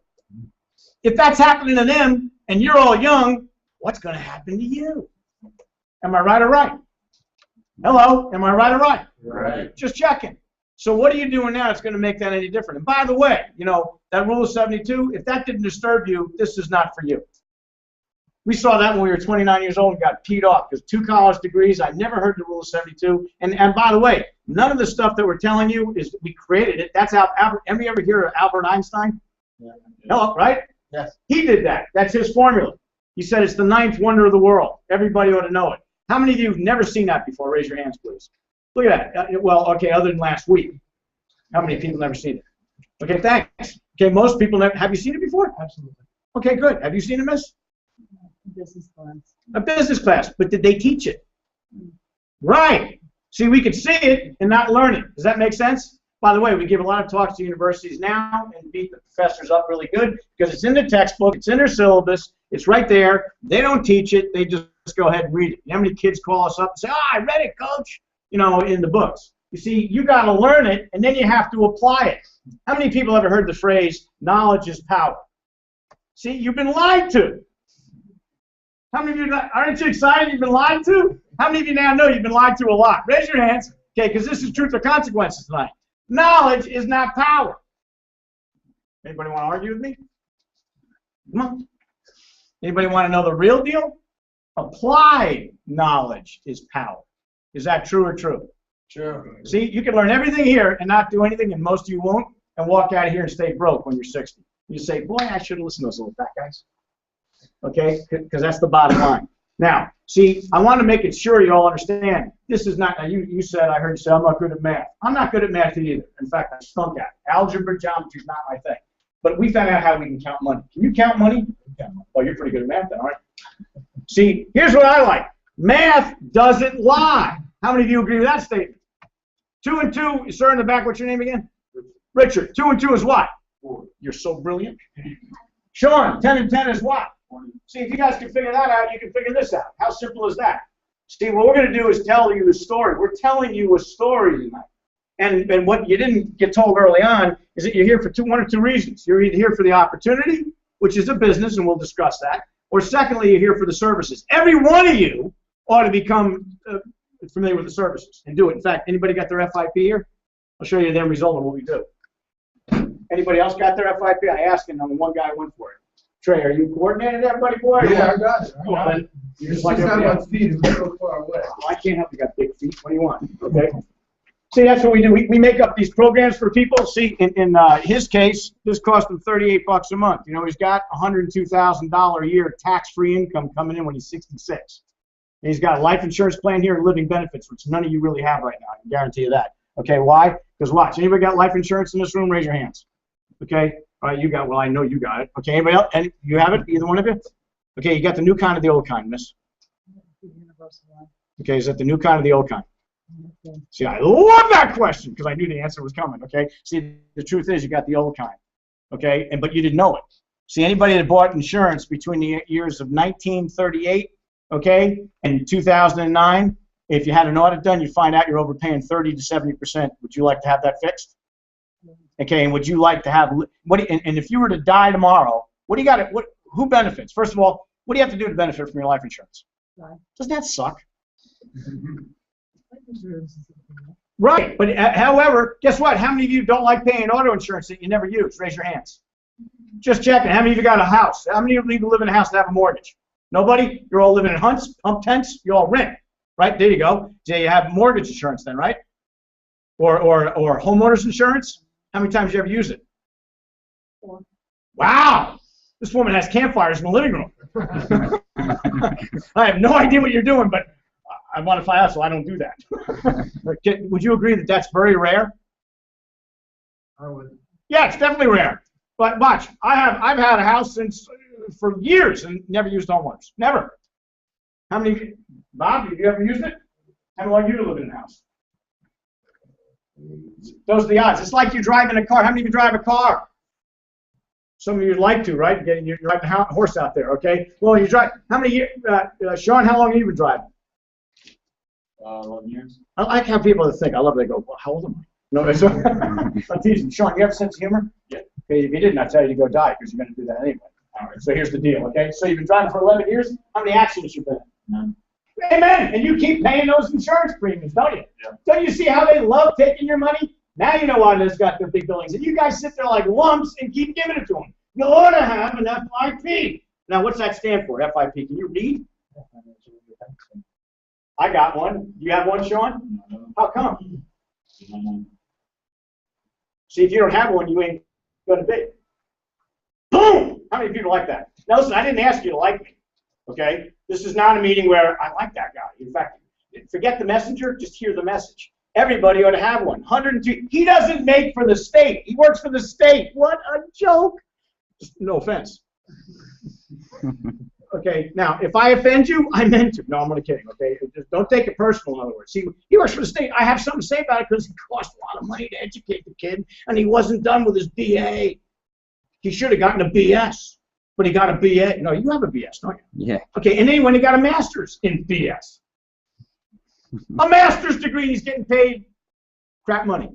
If that's happening to them and you're all young, what's going to happen to you? Am I right or right? Hello? Am I right or right? Right. Just checking. So what are you doing now that's going to make that any different? And by the way, you know, that rule of 72, if that didn't disturb you, this is not for you. We saw that when we were 29 years old and got peed off because 2 college degrees. I never heard the rule of 72. And by the way, none of the stuff that we're telling you is we created it. That's Albert. Ever hear of Albert Einstein? Yeah. Hello, right? Yes. He did that. That's his formula. He said it's the 9th wonder of the world. Everybody ought to know it. How many of you have never seen that before? Raise your hands, please. Look at that. Well, okay, other than last week. How many people never seen it? Okay, thanks. Okay, most people never. Have you seen it before? Absolutely. Okay, good. Have you seen it, miss? Business class. A business class, but did they teach it? Right. See, we could see it and not learn it. Does that make sense? By the way, we give a lot of talks to universities now and beat the professors up really good because it's in the textbook, it's in their syllabus, it's right there. They don't teach it. They just go ahead and read it. You know how many kids call us up and say, "Oh, I read it, coach," you know, in the books. You see, you got to learn it, and then you have to apply it. How many people ever heard the phrase, knowledge is power? See, you've been lied to. How many of you, aren't you excited you've been lied to? How many of you now know you've been lied to a lot? Raise your hands, okay, because this is truth or consequences tonight. Knowledge is not power. Anybody want to argue with me? Come on. Anybody want to know the real deal? Applied knowledge is power. Is that true or true? Sure. See, you can learn everything here and not do anything, and most of you won't, and walk out of here and stay broke when you're 60. You say, boy, I should have listened to those little fat guys. Okay? Because that's the bottom line. Now, see, I want to make it sure you all understand. This is not, you said, I heard you say, I'm not good at math. I'm not good at math either. In fact, I stunk at it. Algebra, geometry is not my thing. But we found out how we can count money. Can you count money? Oh, you're pretty good at math then, aren't you? See, here's what I like. Math doesn't lie. How many of you agree with that statement? 2 and 2, sir in the back, what's your name again? Richard. 2 and 2 is what? 4. You're so brilliant. Sean, 10 and 10 is what? 20. See, if you guys can figure that out, you can figure this out. How simple is that? Steve, what we're going to do is tell you a story. We're telling you a story tonight. And what you didn't get told early on is that you're here for one or two reasons. You're either here for the opportunity, which is a business, and we'll discuss that, or secondly, you're here for the services. Every one of you ought to become familiar with the services and do it. In fact, anybody got their FIP here? I'll show you the end result of what we do. Anybody else got their FIP? I asked, and one guy went for it. Trey, are you coordinated, everybody, boy? Yeah, I got it. Come on. You're just It's like just everybody not else. my feet. It's so far away. Well, I can't help you got big feet. What do you want? Okay. See, that's what we do. We make up these programs for people. See, in his case, this cost him $38 a month. You know, he's got $102,000 a year tax-free income coming in when he's 66. And he's got a life insurance plan here and living benefits, which none of you really have right now. I can guarantee you that. Okay, why? Because watch. Anybody got life insurance in this room? Raise your hands. Okay. All right, you got. Well, I know you got it. Okay. Anybody else? And you have it? Either one of you? Okay. You got the new kind or the old kind, miss? Okay. Is that the new kind or the old kind? See, I love that question because I knew the answer was coming, okay? See, the truth is you got the old kind, okay? But you didn't know it. See, anybody that bought insurance between the years of 1938, okay, and 2009, if you had an audit done, you'd find out you're overpaying 30 to 70%. Would you like to have that fixed? Okay, and would you like to have, and if you were to die tomorrow, what do you got, who benefits? First of all, what do you have to do to benefit from your life insurance? Doesn't that suck? Right, but however, guess what? How many of you don't like paying auto insurance that you never use? Raise your hands. Just checking. How many of you got a house? How many of you live in a house that have a mortgage? Nobody? You're all living in hump tents? You all rent, right? There you go. So you have mortgage insurance then, right? Or homeowners insurance? How many times do you ever use it? 4. Wow! This woman has campfires in the living room. I have no idea what you're doing, but I want to find out, so I don't do that. Would you agree that that's very rare? I would. Yeah, it's definitely rare. But watch, I've had a house for years and never used homeowners. Never. How many, Bob, have you ever used it? How long have you lived in the house? Those are the odds. It's like you're driving a car. How many of you drive a car? Some of you like to, right? You're driving a horse out there, okay? Well, you drive, how many years, Sean, how long have you been driving? 11 years. I like how people think, I love it, they go, well, how old am I? No, it's I'm teasing. Sean, you have a sense of humor? Yeah. Okay, if you didn't, I'd tell you to go die, because you're going to do that anyway. All right, so here's the deal, okay? So you've been driving for 11 years. How many accidents you've been in? None. Amen. And you keep paying those insurance premiums, don't you? Yeah. Don't you see how they love taking your money? Now you know why they've got their big buildings. And you guys sit there like lumps and keep giving it to them. You ought to have an FIP. Now, what's that stand for, FIP? Can you read? I got one. You have one, Sean? No. How come? No. See, if you don't have one, you ain't going to be. Boom! How many people like that? Now, listen, I didn't ask you to like me, okay? This is not a meeting where I like that guy. In fact, forget the messenger, just hear the message. Everybody ought to have one. 102. He doesn't make for the state. He works for the state. What a joke. No offense. Okay, now, if I offend you, I meant to. No, I'm only kidding, okay? Just don't take it personal, in other words. See, he works for the state. I have something to say about it because it cost a lot of money to educate the kid, and he wasn't done with his BA. He should have gotten a BS, but he got a BA. No, you have a BS, don't you? Yeah. Okay, and then he went and got a master's in BS. A master's degree, he's getting paid crap money.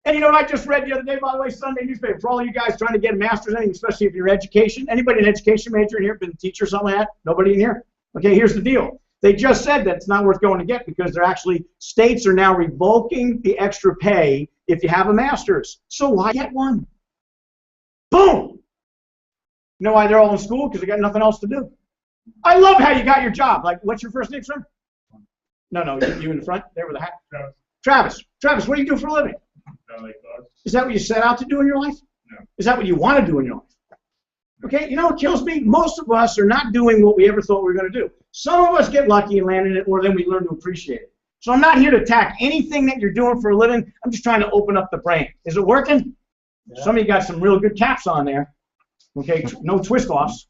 And you know what I just read the other day, by the way, Sunday newspaper, for all you guys trying to get a master's, especially if you're in education. Anybody an education major in here, been a teacher or something like that? Nobody in here? Okay, here's the deal. They just said that it's not worth going to get because they're actually, states are now revoking the extra pay if you have a master's. So why get one? Boom! You know why they're all in school? Because they got nothing else to do. I love how you got your job. Like, what's your first name, sir? No, you in the front there with the hat. Travis. Travis, what do you do for a living? Is that what you set out to do in your life? No. Is that what you want to do in your life? Okay, you know what kills me? Most of us are not doing what we ever thought we were going to do. Some of us get lucky and land in it, or then we learn to appreciate it. So I'm not here to attack anything that you're doing for a living. I'm just trying to open up the brain. Is it working? Yeah. Some of you got some real good caps on there. Okay, no twist-offs.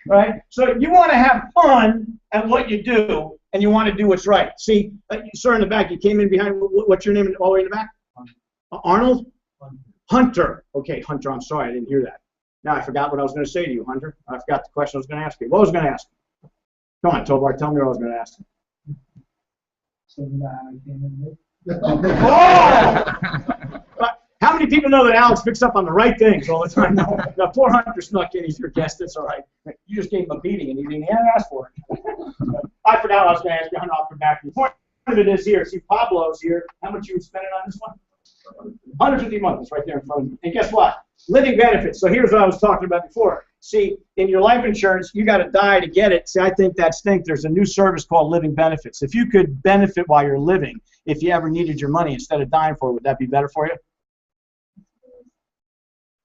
Right? So you want to have fun at what you do, and you want to do what's right. See, sir in the back, you came in behind. What's your name all the way in the back? Arnold? Hunter. Okay, Hunter, I'm sorry, I didn't hear that. Now I forgot what I was going to say to you, Hunter. I forgot the question I was going to ask you. What was I going to ask you? Come on, Tovar, tell me what I was going to ask you. Oh! How many people know that Alex picks up on the right things all the time? Now, poor Hunter snuck in. He's your guest. That's all right. You just gave him a beating, and he didn't ask for it. I forgot what I was going to ask you, Hunter. I'll come back to you. The point of it is here. See, Pablo's here. How much you spending on this one? 150 a month. It's right there in front of me. And guess what? Living benefits. So here's what I was talking about before. See, in your life insurance, you got to die to get it. See, I think that stinks. There's a new service called living benefits. If you could benefit while you're living, if you ever needed your money instead of dying for it, would that be better for you?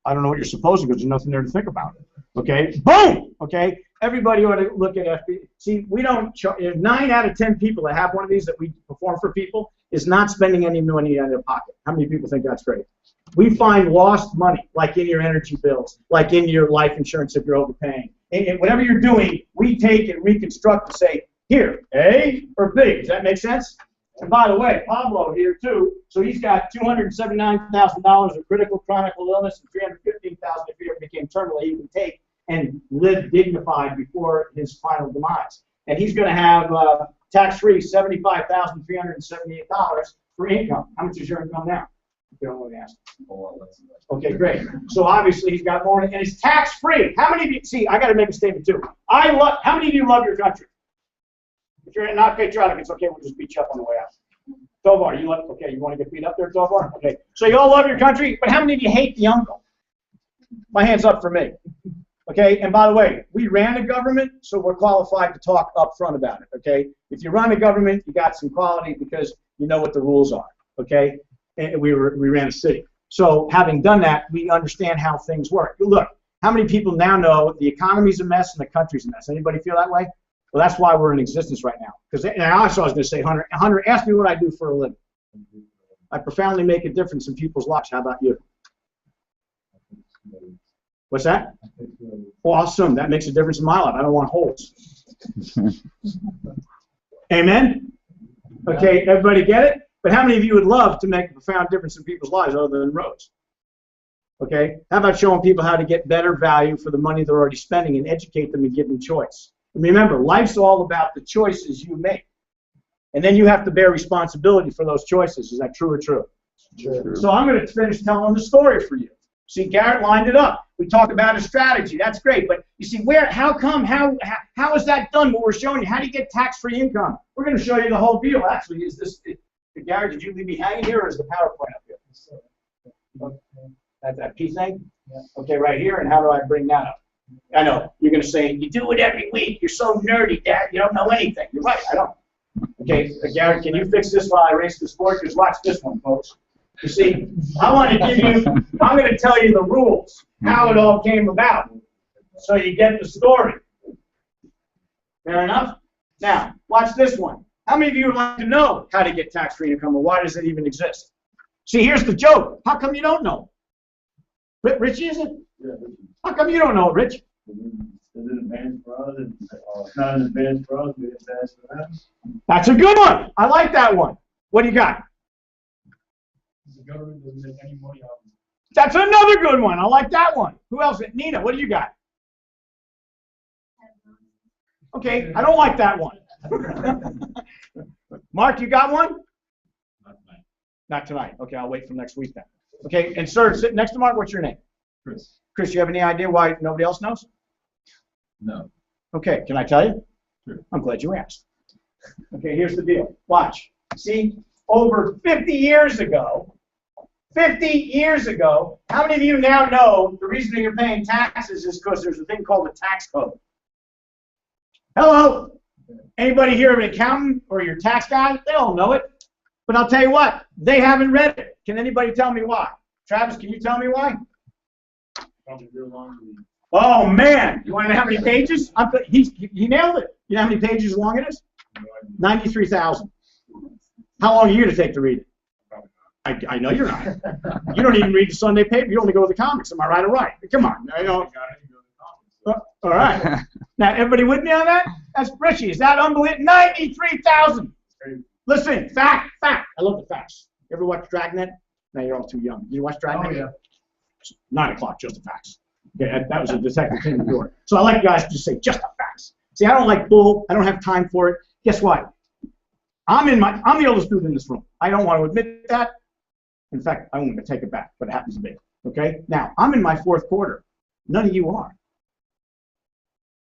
I don't know what you're supposing because there's nothing there to think about. Okay? Boom! Okay? Everybody ought to look at FB. See, we don't, 9 out of 10 people that have one of these that we perform for people is not spending any money out of their pocket. How many people think that's great? We find lost money, like in your energy bills, like in your life insurance if you're overpaying. And whatever you're doing, we take and reconstruct and say, here, A or B. Does that make sense? And by the way, Pablo here too, so he's got $279,000 of critical chronic illness and $315,000 if he ever became terminal he can take and live dignified before his final demise. And he's going to have tax-free $75,378 for income. How much is your income now? You don't want to ask. Okay, great. So obviously he's got more, and it's tax-free. How many of you, see, I got to make a statement too. How many of you love your country? If you're not patriotic, it's okay, we'll just beat you up on the way out. Tovar, you love, okay, you want to get beat up there, Tovar? Okay, so you all love your country, but how many of you hate the uncle? My hand's up for me. Okay, and by the way, we ran a government, so we're qualified to talk up front about it, okay? If you run a government, you got some quality because you know what the rules are, okay? And we ran a city. So having done that, we understand how things work. Look, how many people now know the economy's a mess and the country's a mess? Anybody feel that way? Well, that's why we're in existence right now. Because I also was going to say, Hunter, ask me what I do for a living. I profoundly make a difference in people's lives. How about you? What's that? Awesome. That makes a difference in my life. I don't want holes. Amen? Okay, everybody get it? But how many of you would love to make a profound difference in people's lives other than roads? Okay, how about showing people how to get better value for the money they're already spending and educate them and give them choice? And remember, life's all about the choices you make. And then you have to bear responsibility for those choices. Is that true or true? True. So I'm going to finish telling the story for you. See, Garrett lined it up. We talked about a strategy. That's great. But you see, how is that done? What we're showing you, how do you get tax-free income? We're going to show you the whole deal. Actually, Garrett, did you leave me hanging here, or is the PowerPoint up here? That's that P thing? Yeah. Okay, right here. And how do I bring that up? I know. You're going to say, you do it every week. You're so nerdy, Dad. You don't know anything. You're right. I don't. Okay, Garrett, can you fix this while I race the sport? Because watch this one, folks. You see, I'm going to tell you the rules, how it all came about, so you get the story. Fair enough? Now, watch this one. How many of you would like to know how to get tax-free income, or why does it even exist? See, here's the joke. How come you don't know? Richie, is it? Yeah. How come you don't know it, Rich? Is it advanced for us? Not an advanced for us, but advanced for them. That's a good one. I like that one. What do you got? The government doesn't make any money off of it. That's another good one. I like that one. Who else? Nina, what do you got? Okay, I don't like that one. Mark, you got one? Not tonight. Not tonight. Okay, I'll wait for next week then. Okay, and sir, sitting next to Mark, what's your name? Chris. Chris, you have any idea why nobody else knows? No. Okay, can I tell you? Sure. I'm glad you asked. Okay, here's the deal. Watch. See, over 50 years ago, how many of you now know the reason you're paying taxes is because there's a thing called a tax code? Hello? Anybody here an accountant or your tax guy? They all know it. But I'll tell you what, they haven't read it. Can anybody tell me why? Travis, can you tell me why? Probably real long. Oh, man. You want to know how many pages? He nailed it. You know how many pages long it is? 93,000. How long are you going to take to read it? I know you're not. You don't even read the Sunday paper. You only go to the comics. Am I right or right? Come on. All right. Now, everybody with me on that? That's Richie. Is that unbelievable? 93,000. Listen, fact. I love the facts. You ever watch Dragnet? No, you're all too young. You watch Dragnet? Oh, yeah. 9 o'clock, just the facts. Okay, that was a detective thing to do it. So I like guys to just say just the facts. See, I don't like bull. I don't have time for it. Guess what? I'm the oldest dude in this room. I don't want to admit that. In fact, I won't even take it back, but it happens to be. Okay? Now, I'm in my 4th quarter. None of you are.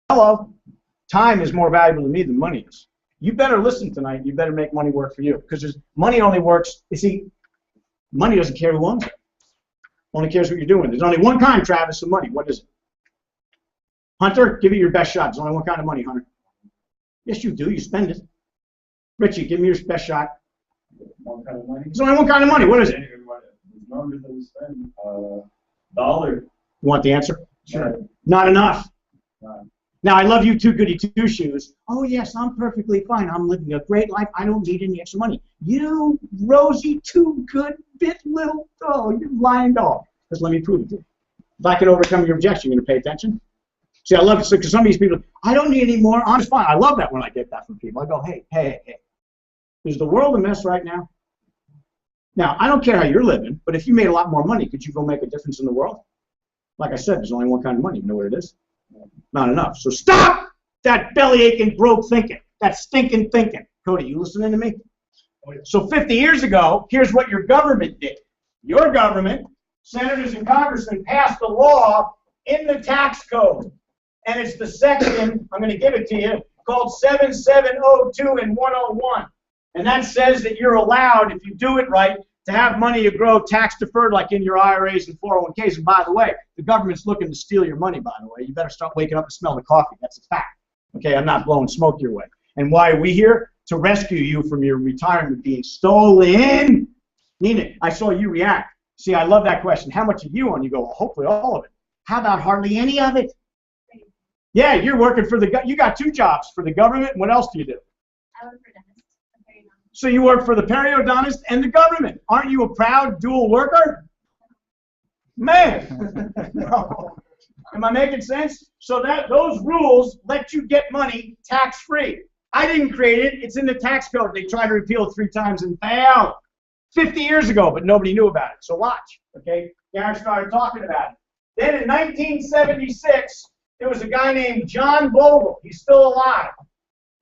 Hello? Time is more valuable to me than money is. You better listen tonight. You better make money work for you. Because money only works, you see, money doesn't care who owns it. Only cares what you're doing. There's only one kind, Travis, of money. What is it? Hunter, give it your best shot. There's only one kind of money, Hunter. Yes, you do. You spend it. Richie, give me your best shot. One kind of money? There's only one kind of money. What is it? The numbers that we spend. Dollar. You want the answer? Sure. Not enough. No. Now, I love you two goody two-shoes. Oh, yes, I'm perfectly fine. I'm living a great life. I don't need any extra money. You, Rosie, too good, bit little, oh, you lying dog. Just let me prove it to you. If I can overcome your objection, you're going to pay attention? See, I love it because some of these people, I don't need any more. I'm just fine. I love that when I get that from people. I go, hey. Is the world a mess right now? Now, I don't care how you're living, but if you made a lot more money, could you go make a difference in the world? Like I said, there's only one kind of money. You know what it is? Not enough. So stop that belly-aching, broke thinking, that stinking thinking. Cody, you listening to me? So 50 years ago, here's what your government did. Your government, senators and congressmen, passed a law in the tax code. And it's the section, I'm going to give it to you, called 7702 and 101. And that says that you're allowed, if you do it right, to have money you grow tax deferred like in your IRAs and 401ks. And by the way, the government's looking to steal your money, by the way. You better start waking up and smell the coffee. That's a fact. Okay, I'm not blowing smoke your way. And why are we here? To rescue you from your retirement being stolen. Nina, I saw you react. See, I love that question. How much of you own? You go, well, hopefully all of it. How about hardly any of it? Yeah, you're working for you got 2 jobs, for the government. What else do you do? I work for dentist. So you work for the periodontist and the government. Aren't you a proud dual worker? Man. No. Am I making sense? So that those rules let you get money tax-free. I didn't create it. It's in the tax code. They tried to repeal it 3 times and failed 50 years ago, but nobody knew about it. So watch, okay? Garrett started talking about it. Then in 1976, there was a guy named John Bogle. He's still alive.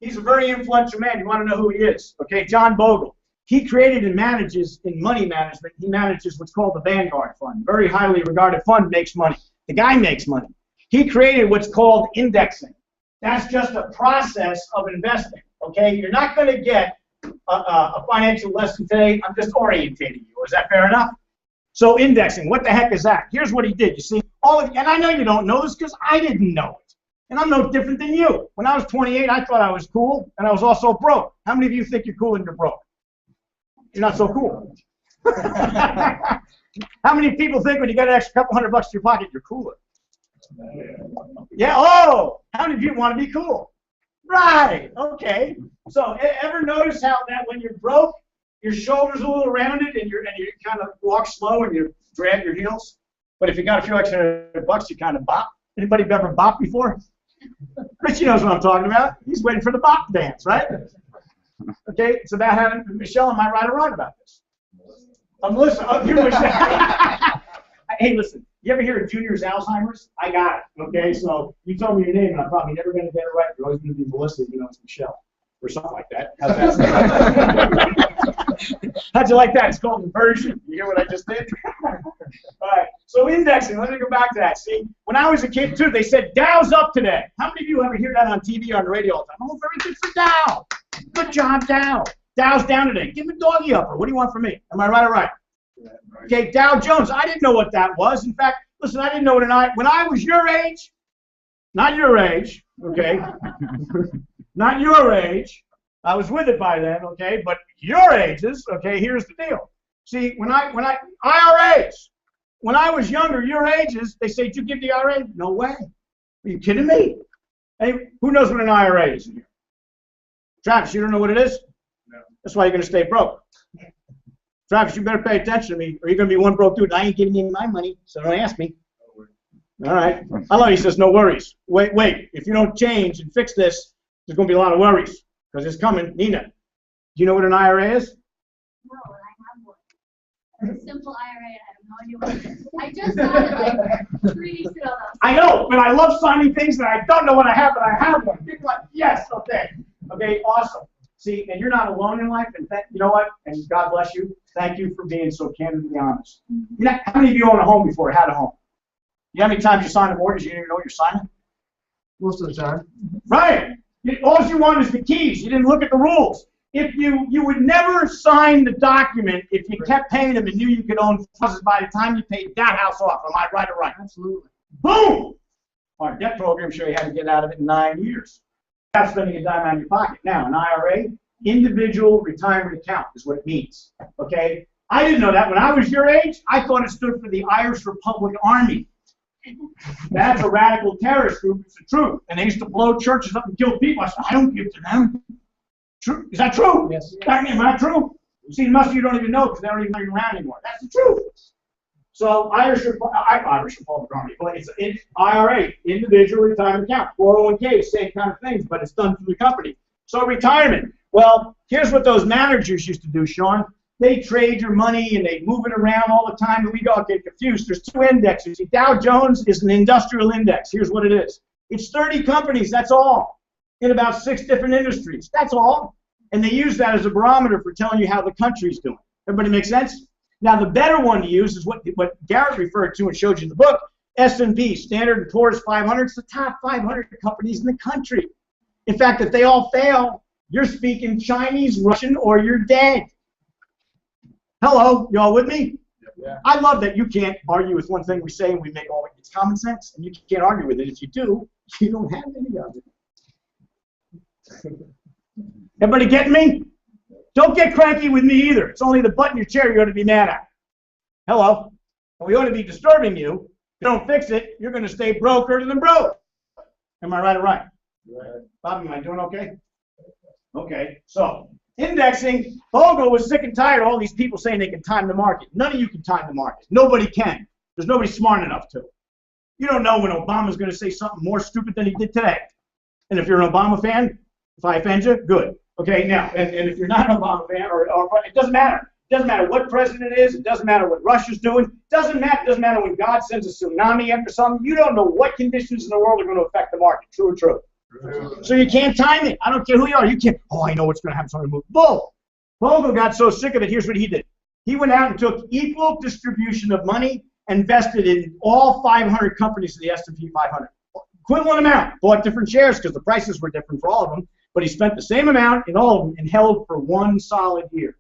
He's a very influential man. You want to know who he is? Okay, John Bogle. He created and manages, in money management, he manages what's called the Vanguard Fund. Very highly regarded fund, makes money. The guy makes money. He created what's called indexing. That's just a process of investing, okay? You're not going to get a financial lesson today. I'm just orientating you. Is that fair enough? So indexing, what the heck is that? Here's what he did. You see, and I know you don't know this because I didn't know it. And I'm no different than you. When I was 28, I thought I was cool, and I was also broke. How many of you think you're cool and you're broke? You're not so cool. How many people think when you get an extra couple $100 in your pocket, you're cooler? Yeah, oh, how many of you want to be cool? Right, okay. So ever notice how that when you're broke, your shoulders a little rounded and you kind of walk slow and you drag your heels? But if you got a few extra bucks, you kind of bop. Anybody ever bop before? Richie knows what I'm talking about. He's waiting for the bop dance, right? Okay, it's about having, Michelle, am I right or wrong about this? Melissa, oh, you wish hey, listen, you ever hear of Junior's Alzheimer's? I got it, okay? So you told me your name, and I'm probably never going to get it right. You're always going to be Melissa, you know it's Michelle, or something like that. How's that? How'd you like that? It's called inversion. You hear what I just did? All right, so indexing, let me go back to that. See, when I was a kid, too, they said Dow's up today. How many of you ever hear that on TV or on the radio all the time? Oh, very good for Dow. Good job, Dow. Dow's down today. Give him a doggy upper. What do you want from me? Am I right or right? Okay, Dow Jones. I didn't know what that was. In fact, listen, I didn't know what when I was your age, not your age, okay, not your age. I was with it by then, okay, but your ages, okay, here's the deal. See, IRAs, when I was younger, your ages, they say, did you give the IRA? No way. Are you kidding me? Hey, who knows what an IRA is in here? Travis, you don't know what it is? No. That's why you're going to stay broke. Travis, you better pay attention to me, or you're going to be one broke dude. I ain't giving you my money, so don't ask me. All right. I love he says, no worries. Wait. If you don't change and fix this, there's going to be a lot of worries, because it's coming. Nina, do you know what an IRA is? No, and I have one. A simple IRA, I have no idea what it is. I just got it like 3 weeks ago. I know, but I love signing things that I don't know what I have, but I have one. People are like, yes, okay. Okay, awesome. See, and you're not alone in life, and you know what? And God bless you. Thank you for being so candidly honest. You know, how many of you owned a home before, had a home? You know how many times you signed a mortgage you didn't even know what you're signing? Most of the time. Right. All you want is the keys. You didn't look at the rules. If you would never sign the document if you kept paying them and knew you could own houses by the time you paid that house off. Am I right or right? Absolutely. Boom! Our debt program show you how to get out of it in 9 years. Without spending a dime out of your pocket. Now, an IRA, individual retirement account is what it means. Okay? I didn't know that. When I was your age, I thought it stood for the Irish Republic Army. That's a radical terrorist group. It's the truth. And they used to blow churches up and kill people. I said, I don't give to them. True. Is that true? Yes. Am I true? See, most of you don't even know because they don't even around anymore. That's the truth. So Irish Republic Army, but it's IRA, individual retirement account, 401k, same kind of things, but it's done through the company. So retirement. Well, here's what those managers used to do, Sean. They trade your money and they move it around all the time, and we all get confused. There's 2 indexes. See, Dow Jones is an industrial index. Here's what it is. It's 30 companies, that's all, in about 6 different industries. That's all. And they use that as a barometer for telling you how the country's doing. Everybody make sense? Now, the better one to use is what Garrett referred to and showed you in the book, S&P, Standard & Poor's 500. It's the top 500 companies in the country. In fact, if they all fail, you're speaking Chinese, Russian, or you're dead. Hello, you all with me? Yeah. I love that you can't argue with one thing we say and we make all it's common sense, and you can't argue with it. If you do, you don't have any of it. Everybody getting me? Don't get cranky with me either. It's only the butt in your chair you're going to be mad at. Hello? And we ought to be disturbing you. If you don't fix it, you're going to stay broker than broke. Am I right or right? Right. Bobby, am I doing okay? Okay, so indexing, Bogle was sick and tired of all these people saying they can time the market. None of you can time the market. Nobody can. There's nobody smart enough to. You don't know when Obama's going to say something more stupid than he did today. And if you're an Obama fan, if I offend you, good. Okay, now, and if you're not an Obama fan, or it doesn't matter. It doesn't matter what president it is. It doesn't matter what Russia's doing. It doesn't matter when God sends a tsunami after something. You don't know what conditions in the world are going to affect the market. True or true? So you can't time it. I don't care who you are. You can't, oh, I know what's going to happen. Something move. Bull. Bogle got so sick of it, here's what he did. He went out and took equal distribution of money, invested in all 500 companies of the S&P 500. Equivalent amount. Bought different shares because the prices were different for all of them, but he spent the same amount in all of them and held for 1 solid year.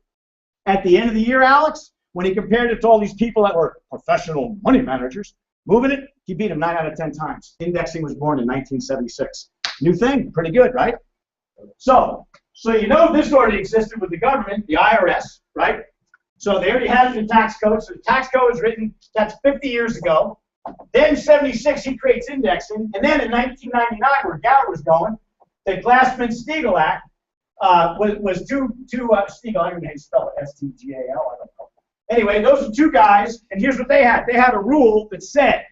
At the end of the year, Alex, when he compared it to all these people that were professional money managers, moving it, he beat them 9 out of 10 times. Indexing was born in 1976. New thing, pretty good, right? So you know this already existed with the government, the IRS, right? So they already had it in the tax code. So the tax code was written, that's 50 years ago. Then 76, he creates indexing. And then in 1999, where Gower was going, the Glassman-Steagall Act was two Steagall, I don't know how you spell it, S-T-G-A-L, I don't know. Anyway, those are two guys, and here's what they had. They had a rule that said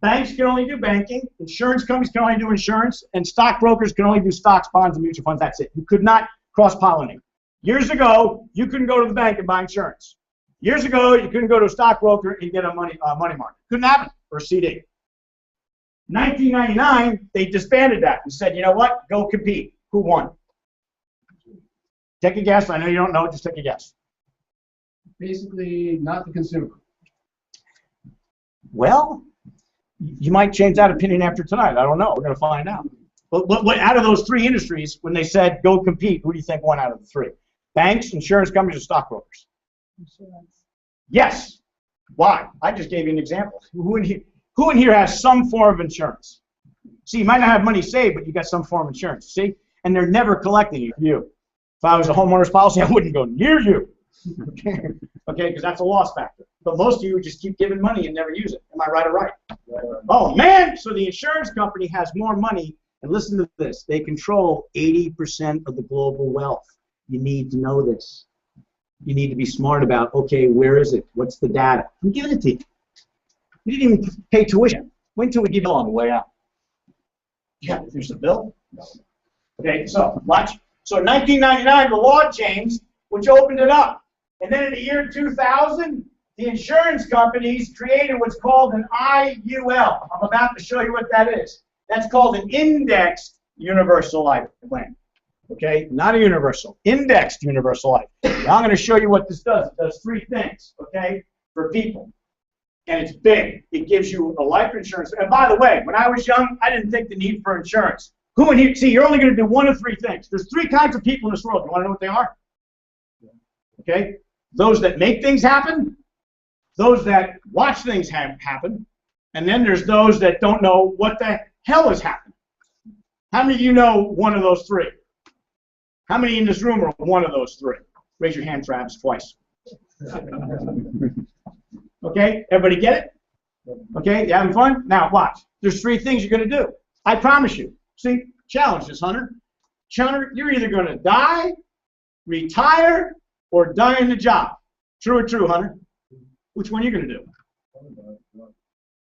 banks can only do banking, insurance companies can only do insurance, and stockbrokers can only do stocks, bonds, and mutual funds. That's it. You could not cross-pollinate. Years ago, you couldn't go to the bank and buy insurance. Years ago, you couldn't go to a stockbroker and get a money market. Couldn't happen, or a CD. 1999, they disbanded that and said, you know what? Go compete. Who won? Take a guess. I know you don't know. Just take a guess. Basically, not the consumer. Well, you might change that opinion after tonight. I don't know. We're going to find out. But what out of those 3 industries, when they said go compete, who do you think won out of the 3? Banks, insurance companies, or stockbrokers? Insurance. Yes. Why? I just gave you an example. Who in here has some form of insurance? See, you might not have money saved, but you got some form of insurance. See? And they're never collecting it for you. If I was a homeowner's policy, I wouldn't go near you. Okay, because that's a loss factor. But most of you just keep giving money and never use it. Am I right or right? Oh, man! So the insurance company has more money. And listen to this. They control 80% of the global wealth. You need to know this. You need to be smart about, okay, where is it? What's the data? I'm giving it to you. You didn't even pay tuition. Wait until we give it on the way out. Yeah, there's the bill. No. Okay, so watch. So in 1999, the law changed, which opened it up. And then in the year 2000, the insurance companies created what's called an IUL. I'm about to show you what that is. That's called an indexed universal life plan. Okay, not a universal, indexed universal life. Now I'm going to show you what this does. It does 3 things, okay, for people. And it's big. It gives you a life insurance. And by the way, when I was young, I didn't think the need for insurance. Who in here, see, you're only going to do 1 of 3 things. There's 3 kinds of people in this world. You want to know what they are? Okay, those that make things happen, those that watch things happen, and then there's those that don't know what the hell is happening. How many of you know one of those 3? How many in this room are one of those 3? Raise your hand, Travis, twice. Okay, everybody get it? Okay, you having fun? Now watch. There's 3 things you're going to do. I promise you. See, challenge this, Hunter. Hunter, you're either going to die, retire, or die in the job. True or true, Hunter? Which one are you going to do?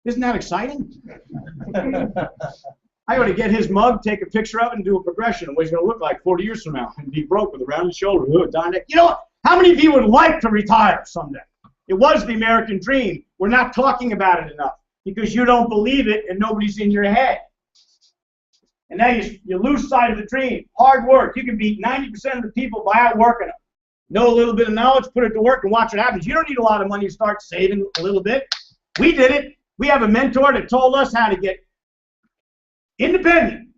Isn't that exciting? I ought to get his mug, take a picture of it, and do a progression of what he's going to look like 40 years from now and be broke with a rounded shoulder. You know what? How many of you would like to retire someday? It was the American dream. We're not talking about it enough because you don't believe it and nobody's in your head. And now you lose sight of the dream. Hard work. You can beat 90% of the people by outworking them. Know a little bit of knowledge, put it to work, and watch what happens. You don't need a lot of money to start saving a little bit. We did it. We have a mentor that told us how to get independent.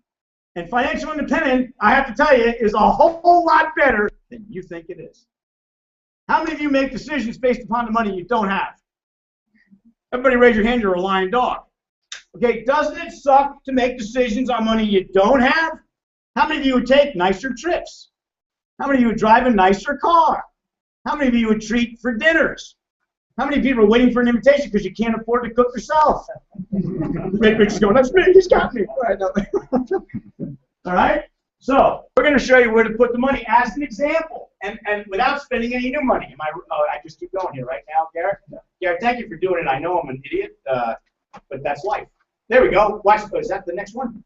And financial independence, I have to tell you, is a whole lot better than you think it is. How many of you make decisions based upon the money you don't have? Everybody raise your hand, you're a lying dog. Okay, doesn't it suck to make decisions on money you don't have? How many of you would take nicer trips? How many of you would drive a nicer car? How many of you would treat for dinners? How many people are waiting for an invitation because you can't afford to cook yourself? Rich is going, that's me, he's got me. All right? So, we're going to show you where to put the money as an example, and without spending any new money. I just keep going here right now, Garrett. Garrett, thank you for doing it. I know I'm an idiot. but that's life. There we go. Watch. Is that the next one?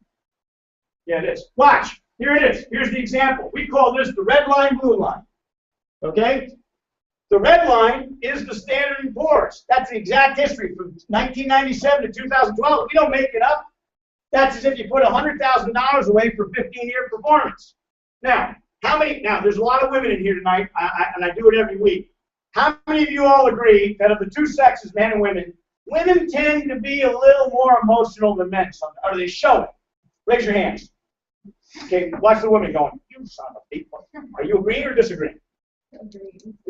Yeah, it is. Watch. Here it is. Here's the example. We call this the red line, blue line. Okay? The red line is the Standard & Poor's. That's the exact history from 1997 to 2012. We don't make it up. That's as if you put $100,000 away for 15-year performance. Now, there's a lot of women in here tonight, and I do it every week. How many of you all agree that of the two sexes, men and women tend to be a little more emotional than men, or they show it? Raise your hands. Okay, watch the women going, you son of a bitch. Are you agreeing or disagreeing?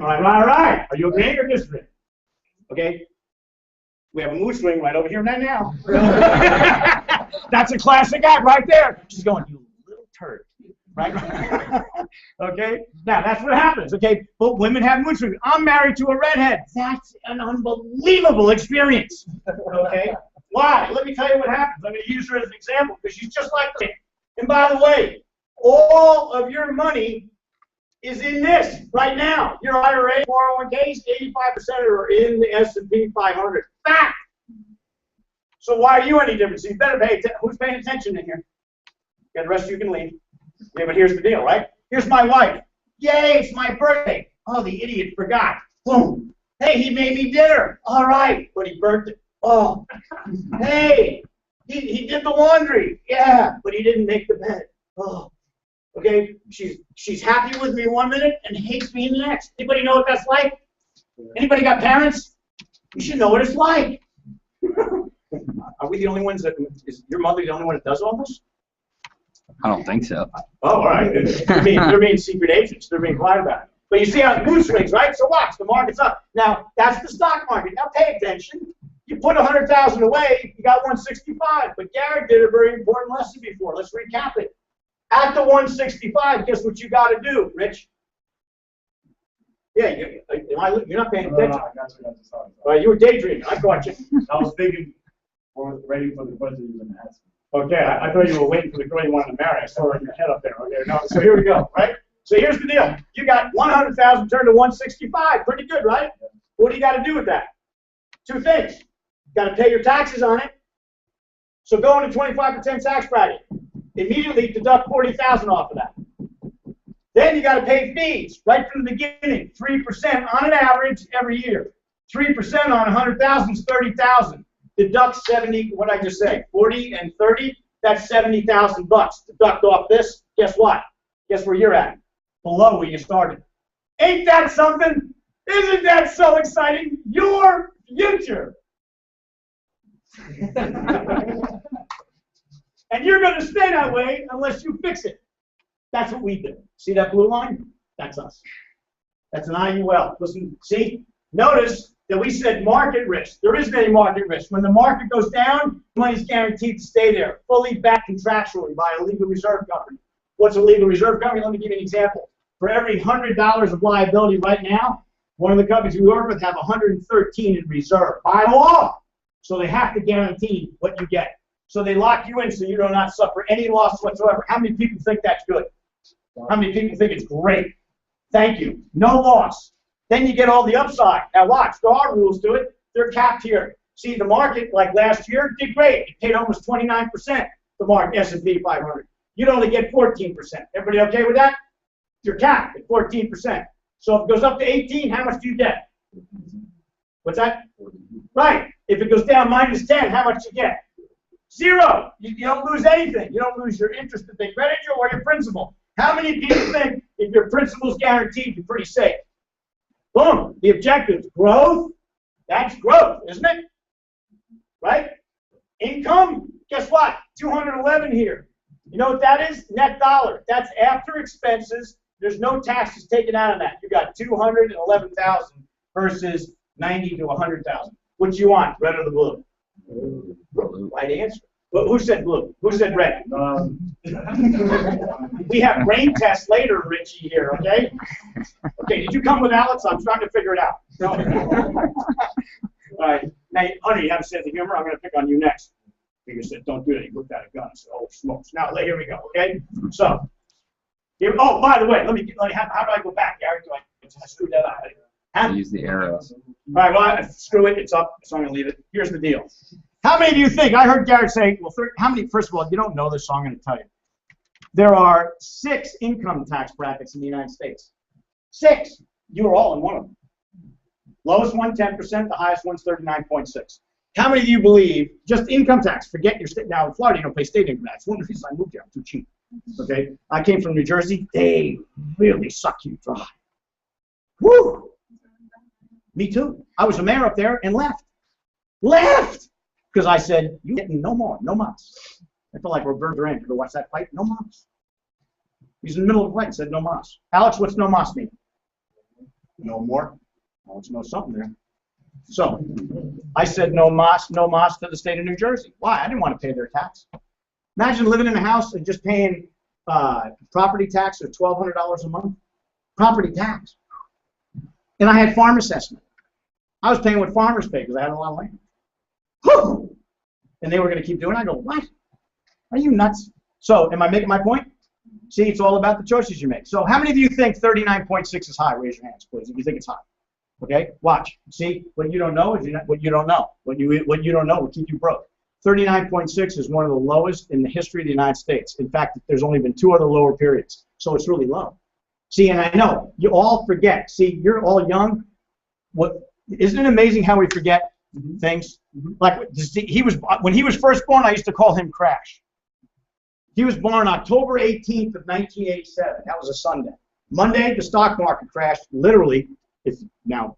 All right. Are you agreeing or disagreeing? Okay. We have a mood swing right over here right now. That's a classic act right there. She's going, you little turd. Right? Okay. Now that's what happens. Okay. But women have mood swings. I'm married to a redhead. That's an unbelievable experience. Okay. Why? Let me tell you what happens. I'm going to use her as an example because she's just like me. And by the way, all of your money is in this right now. Your IRA, 401ks, 85% are in the S&P 500. Fact. So why are you any different? So you better pay attention. Who's paying attention in here? Yeah, the rest of you can leave. Yeah, but here's the deal, right? Here's my wife. Yay, it's my birthday. Oh, the idiot forgot. Boom. Hey, he made me dinner. All right, but he burnt it. Oh. Hey, he did the laundry. Yeah, but he didn't make the bed. Oh. Okay, she's happy with me 1 minute and hates me the next. Anybody know what that's like? Anybody got parents? You should know what it's like. Are we the only ones that, is your mother the only one that does all this? I don't think so. Oh, all right. They're being secret agents. They're being quiet about it. But you see how the mood swings, right? So watch, the market's up. Now, that's the stock market. Now pay attention. You put 100,000 away, you got 165. But Garrett did a very important lesson before. Let's recap it. At the 165, guess what you got to do, Rich? Yeah, you're not paying attention. I got you. All right, you were daydreaming. I caught you. I was thinking, or waiting for the question you were going to ask me. Okay, I thought you were waiting for the girl you wanted to marry. I saw your head up there. Okay, no, so here we go, right? So here's the deal. You got 100,000 turned to 165. Pretty good, right? What do you got to do with that? Two things. You got to pay your taxes on it. So go into 25% tax bracket. Immediately deduct 40,000 off of that. Then you got to pay fees right from the beginning. 3% on an average every year. 3% on 100,000 is 30,000. Deduct 70. What did I just say? 40 and 30. That's 70,000 bucks. Deduct off this. Guess what? Guess where you're at? Below where you started. Ain't that something? Isn't that so exciting? Your future. And you're going to stay that way unless you fix it. That's what we do. See that blue line? That's us. That's an IUL. Listen, see? Notice that we said market risk. There isn't any market risk. When the market goes down, money's guaranteed to stay there, fully backed contractually by a legal reserve company. What's a legal reserve company? Let me give you an example. For every $100 of liability right now, one of the companies we work with have 113 in reserve by law. So they have to guarantee what you get. So they lock you in so you do not suffer any loss whatsoever. How many people think that's good? How many people think it's great? Thank you. No loss. Then you get all the upside. Now watch, there are rules to it. They're capped here. See, the market, like last year, did great. It paid almost 29%, the market, S&P 500. You'd only get 14%. Everybody okay with that? You're capped at 14%. So if it goes up to 18, how much do you get? What's that? Right. If it goes down minus 10, how much do you get? Zero. You don't lose anything. You don't lose your interest that they credit you or your principal. How many people think if your principal is guaranteed, you're pretty safe? Boom. The objective, growth. That's growth, isn't it? Right? Income. Guess what? 211 here. You know what that is? Net dollar. That's after expenses. There's no taxes taken out of that. You got 211,000 versus 90 to 100,000. What you want? Red or the blue? Right answer. Well, who said blue? Who said red? We have brain tests later, Richie, here, okay? Okay, did you come with Alex? I'm trying to figure it out. No. All right. Now, honey, you have a sense of humor. I'm going to pick on you next. You said, don't do that. You looked at a gun and said, oh, smokes. Now, here we go, okay? So, here, oh, by the way, how do I go back, Gary? Do I screw that up? Use the arrows. All right, well, screw it. It's up, so I'm going to leave it. Here's the deal. How many of you think, I heard Garrett say, well, how many, first of all, you don't know this, so I'm going to tell you. There are 6 income tax brackets in the United States. 6. You're all in one of them. Lowest one, 10%, the highest one's 39.6. How many of you believe, just income tax, forget your state, now in Florida you don't pay state income tax. One of the reasons I moved here, I'm too cheap. Okay, I came from New Jersey, they really suck you dry. Woo! Me too. I was a mayor up there and left. Left! Because I said, you getting no more, no mas. I felt like Roberto Duran. Ever watch that fight? No mas. He's in the middle of the fight and said no mas. Alex, what's no mas mean? No more. Alex knows something there. So, I said no mas to the state of New Jersey. Why? I didn't want to pay their tax. Imagine living in a house and just paying property tax of $1,200 a month. Property tax. And I had farm assessment. I was paying what farmers pay because I had a lot of land. Whew! And they were going to keep doing it. I go, what? Are you nuts? So, am I making my point? See, it's all about the choices you make. So, how many of you think 39.6 is high? Raise your hands, please, if you think it's high. Okay, watch. See, what you don't know is what you don't know. What you don't know will keep you broke. 39.6 is one of the lowest in the history of the United States. In fact, there's only been 2 other lower periods, so it's really low. See, and I know you all forget. See, you're all young. Isn't it amazing how we forget things? Like when he was first born, I used to call him Crash. He was born October 18th of 1987. That was a Sunday. Monday, the stock market crashed. Literally, now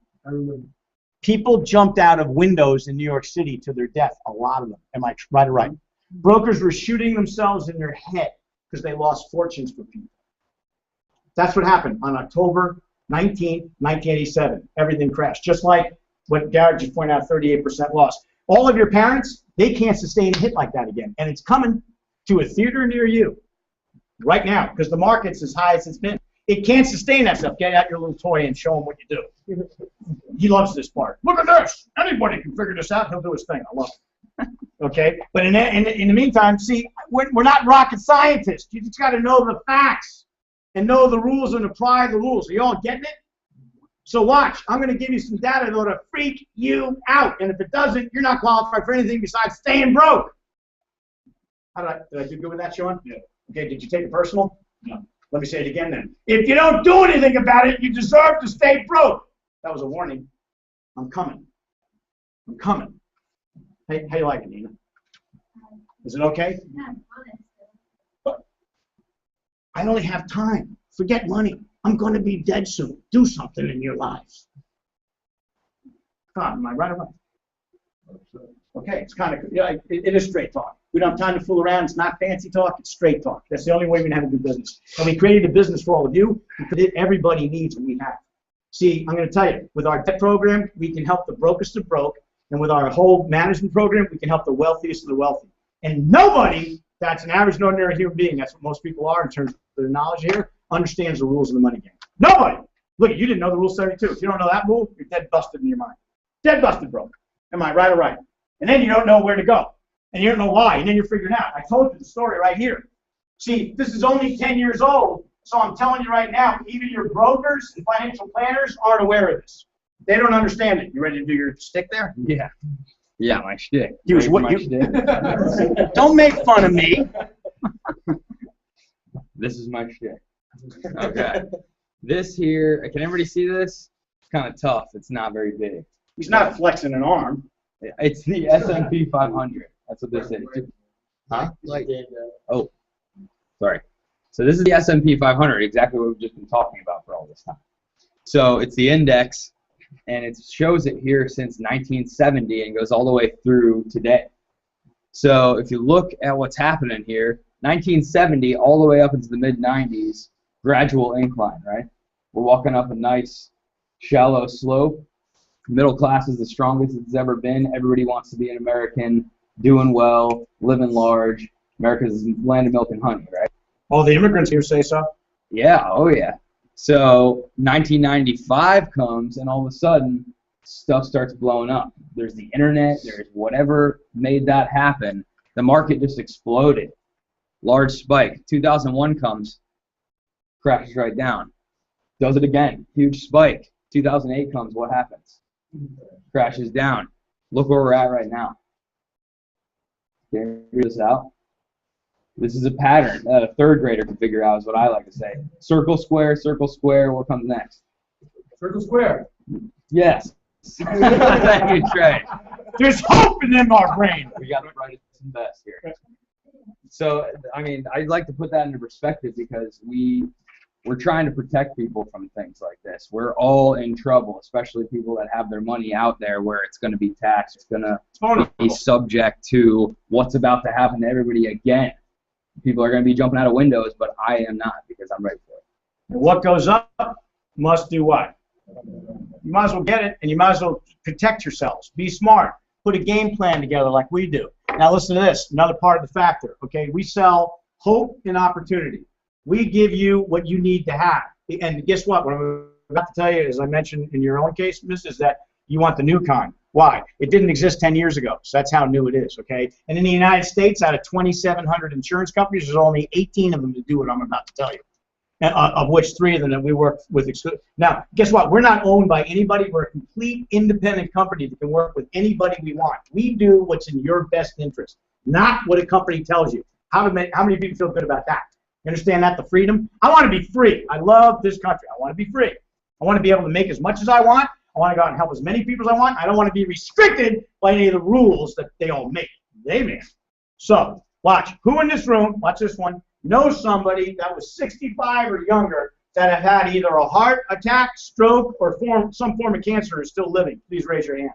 people jumped out of windows in New York City to their death. A lot of them. Am I right or right? Brokers were shooting themselves in their head because they lost fortunes for people. That's what happened on October 19th, 1987. Everything crashed. Just like what Garrett just pointed out, 38% loss. All of your parents, they can't sustain a hit like that again. And it's coming to a theater near you right now because the market's as high as it's been. It can't sustain that stuff. Get out your little toy and show him what you do. He loves this part. Look at this. Anybody can figure this out. He'll do his thing. I love it. Okay? But in the meantime, see, we're not rocket scientists. You just got to know the facts and know the rules and apply the rules. Are you all getting it? So watch. I'm going to give you some data that'll freak you out. And if it doesn't, you're not qualified for anything besides staying broke. Did I do good with that, Sean? Yeah. Okay, did you take it personal? No. Let me say it again then. If you don't do anything about it, you deserve to stay broke. That was a warning. I'm coming. I'm coming. Hey, how you like it, Nina? Is it okay? But I only have time. Forget money. I'm going to be dead soon. Do something in your lives. Am I right or wrong? Okay, it's kind of, it is straight talk. We don't have time to fool around. It's not fancy talk. It's straight talk. That's the only way we can have a good business. And we created a business for all of you because everybody needs what we have. See, I'm going to tell you, with our debt program, we can help the brokest of broke. And with our whole management program, we can help the wealthiest of the wealthy. And nobody that's an average and ordinary human being, that's what most people are in terms of their knowledge here, understands the rules of the money game. Nobody! Look, you didn't know the Rule 72. If you don't know that rule, you're dead busted in your mind. Dead busted broke. Am I right or right? And then you don't know where to go. And you don't know why. And then you're figuring out. I told you the story right here. See, this is only 10 years old, so I'm telling you right now, even your brokers and financial planners aren't aware of this. They don't understand it. You ready to do your stick there? Yeah. Yeah, my shtick. Don't make fun of me. This is my shtick. Okay. This here, can everybody see this? It's kind of tough. It's not very big. He's not flexing an arm. It's the S&P 500. That's what this is. Huh? Oh, sorry. So this is the S&P 500, exactly what we've just been talking about for all this time. So it's the index, and it shows it here since 1970 and goes all the way through today. So if you look at what's happening here, 1970 all the way up into the mid-90s, gradual incline, right? We're walking up a nice shallow slope. Middle class is the strongest it's ever been. Everybody wants to be an American, doing well, living large. America's land of milk and honey, right? All the immigrants here say so. Yeah, oh yeah. So 1995 comes, and all of a sudden, stuff starts blowing up. There's the internet. There's whatever made that happen. The market just exploded. Large spike. 2001 comes, crashes right down. Does it again. Huge spike. 2008 comes, what happens? Crashes down. Look where we're at right now. Can you figure this out? This is a pattern. A third grader can figure out is what I like to say. Circle, square, what comes next? Circle square. Yes. Thank you, Trey. There's hope in our brain. We got the brightest and best here. So, I mean, I'd like to put that into perspective because we're trying to protect people from things like this. We're all in trouble, especially people that have their money out there where it's going to be taxed. It's going to be subject to what's about to happen to everybody again. People are going to be jumping out of windows, but I am not because I'm ready for it. And what goes up must do what? You might as well get it, and you might as well protect yourselves. Be smart. Put a game plan together like we do. Now listen to this, another part of the factor. Okay, we sell hope and opportunity. We give you what you need to have. And guess what? What I'm about to tell you, as I mentioned in your own case, Miss, is that you want the new kind. Why? It didn't exist 10 years ago, so that's how new it is, okay? And in the United States, out of 2,700 insurance companies, there's only 18 of them to do what I'm about to tell you, of which 3 of them that we work with. Now, guess what? We're not owned by anybody. We're a complete independent company that can work with anybody we want. We do what's in your best interest, not what a company tells you. How many people feel good about that? You understand that, the freedom? I want to be free. I love this country. I want to be free. I want to be able to make as much as I want. I want to go out and help as many people as I want. I don't want to be restricted by any of the rules that they all make. They make. So, watch. Who in this room, watch this one, knows somebody that was 65 or younger that have had either a heart attack, stroke, or some form of cancer and is still living? Please raise your hand.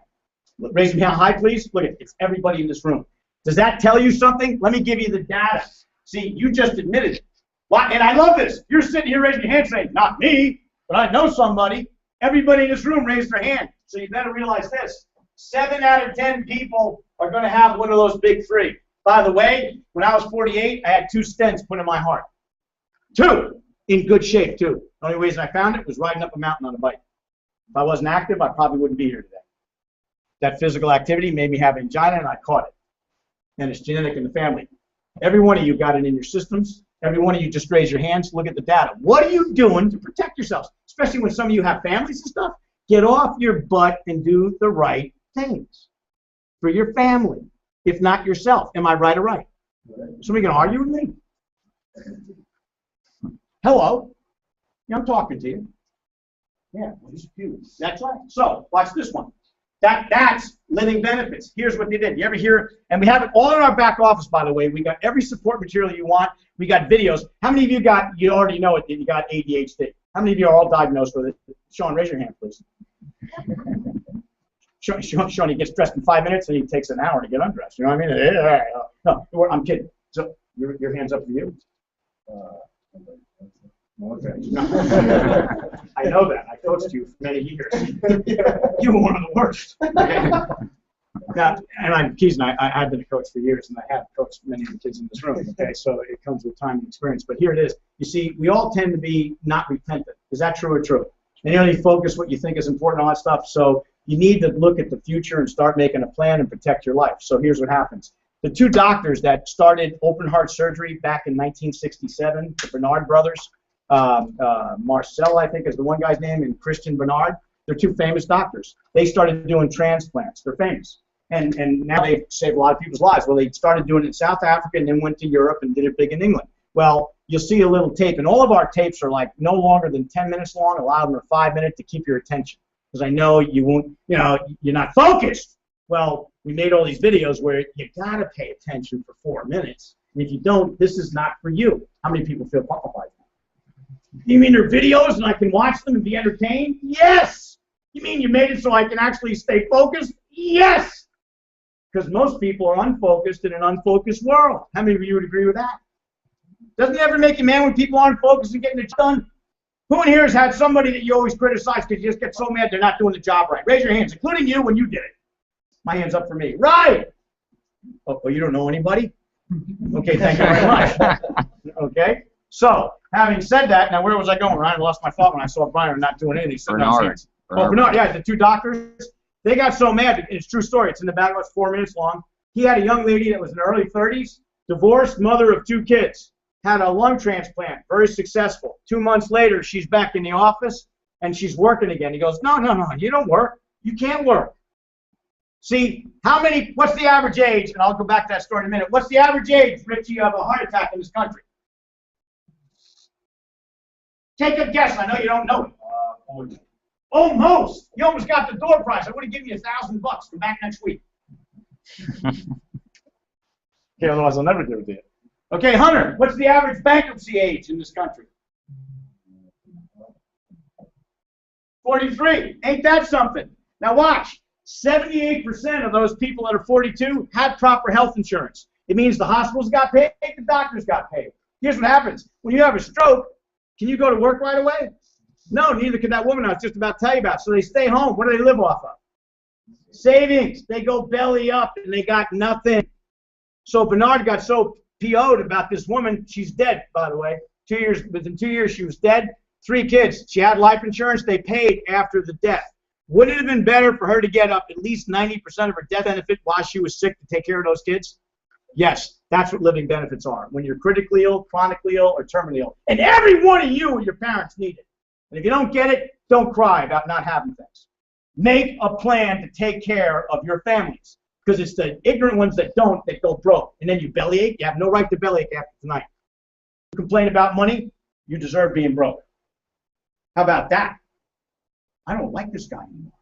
Raise your hand high, please. Look, it's everybody in this room. Does that tell you something? Let me give you the data. See, you just admitted it. And I love this. You're sitting here raising your hand saying, not me, but I know somebody. Everybody in this room raised their hand. So you better realize this. 7 out of 10 people are going to have one of those big 3. By the way, when I was 48, I had 2 stents put in my heart. 2 in good shape, too. The only reason I found it was riding up a mountain on a bike. If I wasn't active, I probably wouldn't be here today. That physical activity made me have angina, and I caught it. And it's genetic in the family. Every one of you got it in your systems. Every one of you just raise your hands, look at the data. What are you doing to protect yourselves? Especially when some of you have families and stuff. Get off your butt and do the right things for your family, if not yourself. Am I right or right? Somebody can argue with me? Hello? Yeah, I'm talking to you. Yeah, well, just a few. That's right. So, watch this one. That's living benefits. Here's what they did. You ever hear? And we have it all in our back office, by the way. We got every support material you want. We got videos. How many of you already know it, that you got ADHD? How many of you are all diagnosed with it? Sean, raise your hand, please. Sean, he gets dressed in 5 minutes and he takes an hour to get undressed. You know what I mean? No, I'm kidding. So, your hand's up for you? Okay. I know that. I coached you for many years. You were one of the worst. Okay? Now, and Keys and I have been a coach for years, and I have coached many of the kids in this room. Okay, so it comes with time and experience. But here it is. You see, we all tend to be not repentant. Is that true or true? And you only focus what you think is important, all that stuff. So you need to look at the future and start making a plan and protect your life. So here's what happens. The 2 doctors that started open heart surgery back in 1967, the Bernard brothers, Marcel, I think is the one guy's name, and Christian Bernard. They're 2 famous doctors. They started doing transplants. They're famous. And now they've saved a lot of people's lives. Well, they started doing it in South Africa and then went to Europe and did it big in England. Well, you'll see a little tape, and all of our tapes are like no longer than 10 minutes long. A lot of them are 5 minutes to keep your attention. Because I know you won't, you're not focused. Well, we made all these videos where you gotta pay attention for 4 minutes. And if you don't, this is not for you. How many people feel qualified? You mean they're videos and I can watch them and be entertained? Yes! You mean you made it so I can actually stay focused? Yes! Because most people are unfocused in an unfocused world. How many of you would agree with that? Doesn't it ever make you mad when people aren't focused and getting it done? Who in here has had somebody that you always criticize because you just get so mad they're not doing the job right? Raise your hands, including you when you did it. My hand's up for me. Right! Oh, you don't know anybody? Okay, thank you very much. Okay? So, having said that, now where was I going? Ryan, I lost my thought when I saw Brian not doing anything. Bernard. Bernard, yeah, the 2 doctors. They got so mad. It's a true story. It's in the back. It's 4 minutes long. He had a young lady that was in her early 30s, divorced, mother of 2 kids, had a lung transplant, very successful. 2 months later, she's back in the office, and she's working again. He goes, no, you don't work. You can't work. See, what's the average age, and I'll go back to that story in a minute. What's the average age, Richie, of a heart attack in this country? Take a guess. I know you don't know it. Almost. You almost got the door prize. I would have given you $1,000. Come back next week. Okay, otherwise I'll never do it to you. Okay, Hunter, what's the average bankruptcy age in this country? 43. Ain't that something? Now watch. 78% of those people that are 42 had proper health insurance. It means the hospitals got paid, the doctors got paid. Here's what happens. When you have a stroke, can you go to work right away? No, neither could that woman I was just about to tell you about. So they stay home. What do they live off of? Savings. They go belly up and they got nothing. So Bernard got so PO'd about this woman. She's dead, by the way. Within 2 years, she was dead. 3 kids. She had life insurance. They paid after the death. Would it have been better for her to get up at least 90% of her death benefit while she was sick to take care of those kids? Yes, that's what living benefits are. When you're critically ill, chronically ill, or terminally ill. And every one of you or your parents need it. And if you don't get it, don't cry about not having things. Make a plan to take care of your families. Because it's the ignorant ones that don't that go broke. And then you bellyache. You have no right to bellyache after tonight. You complain about money, you deserve being broke. How about that? I don't like this guy anymore.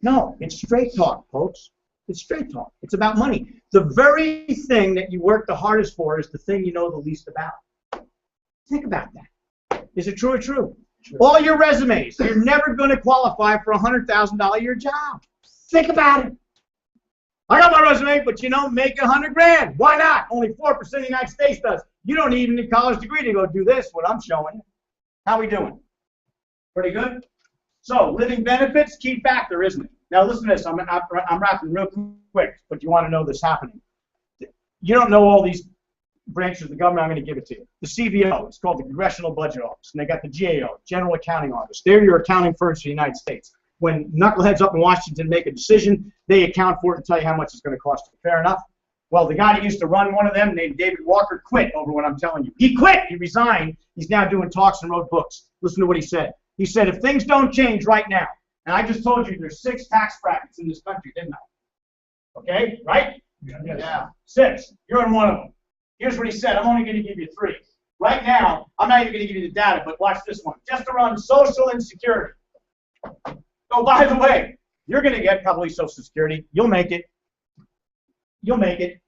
No, it's straight talk, folks. It's straight talk. It's about money. The very thing that you work the hardest for is the thing you know the least about. Think about that. Is it true or true? True. All your resumes, you're never going to qualify for a $100,000 a year job. Think about it. I got my resume, but you know, make $100,000. Why not? Only 4% of the United States does. You don't even need a college degree to go do this, what I'm showing you. How we doing? Pretty good? So, living benefits, key factor, isn't it? Now, listen to this. I'm wrapping real quick, but you want to know this happening. You don't know all these branches of the government. I'm going to give it to you. The CBO, it's called the Congressional Budget Office, and they got the GAO, General Accounting Office. They're your accounting firms for the United States. When knuckleheads up in Washington make a decision, they account for it and tell you how much it's going to cost. Fair enough? Well, the guy that used to run one of them, named David Walker, quit over what I'm telling you. He quit. He resigned. He's now doing talks and wrote books. Listen to what he said. He said, if things don't change right now, and I just told you there's 6 tax brackets in this country, didn't I? Okay, right? Yeah. 6. You're in one of them. Here's what he said. I'm only going to give you 3. Right now, I'm not even going to give you the data, but watch this one. Just to run Social Insecurity. Oh, by the way, you're going to get probably Social Security. You'll make it. You'll make it.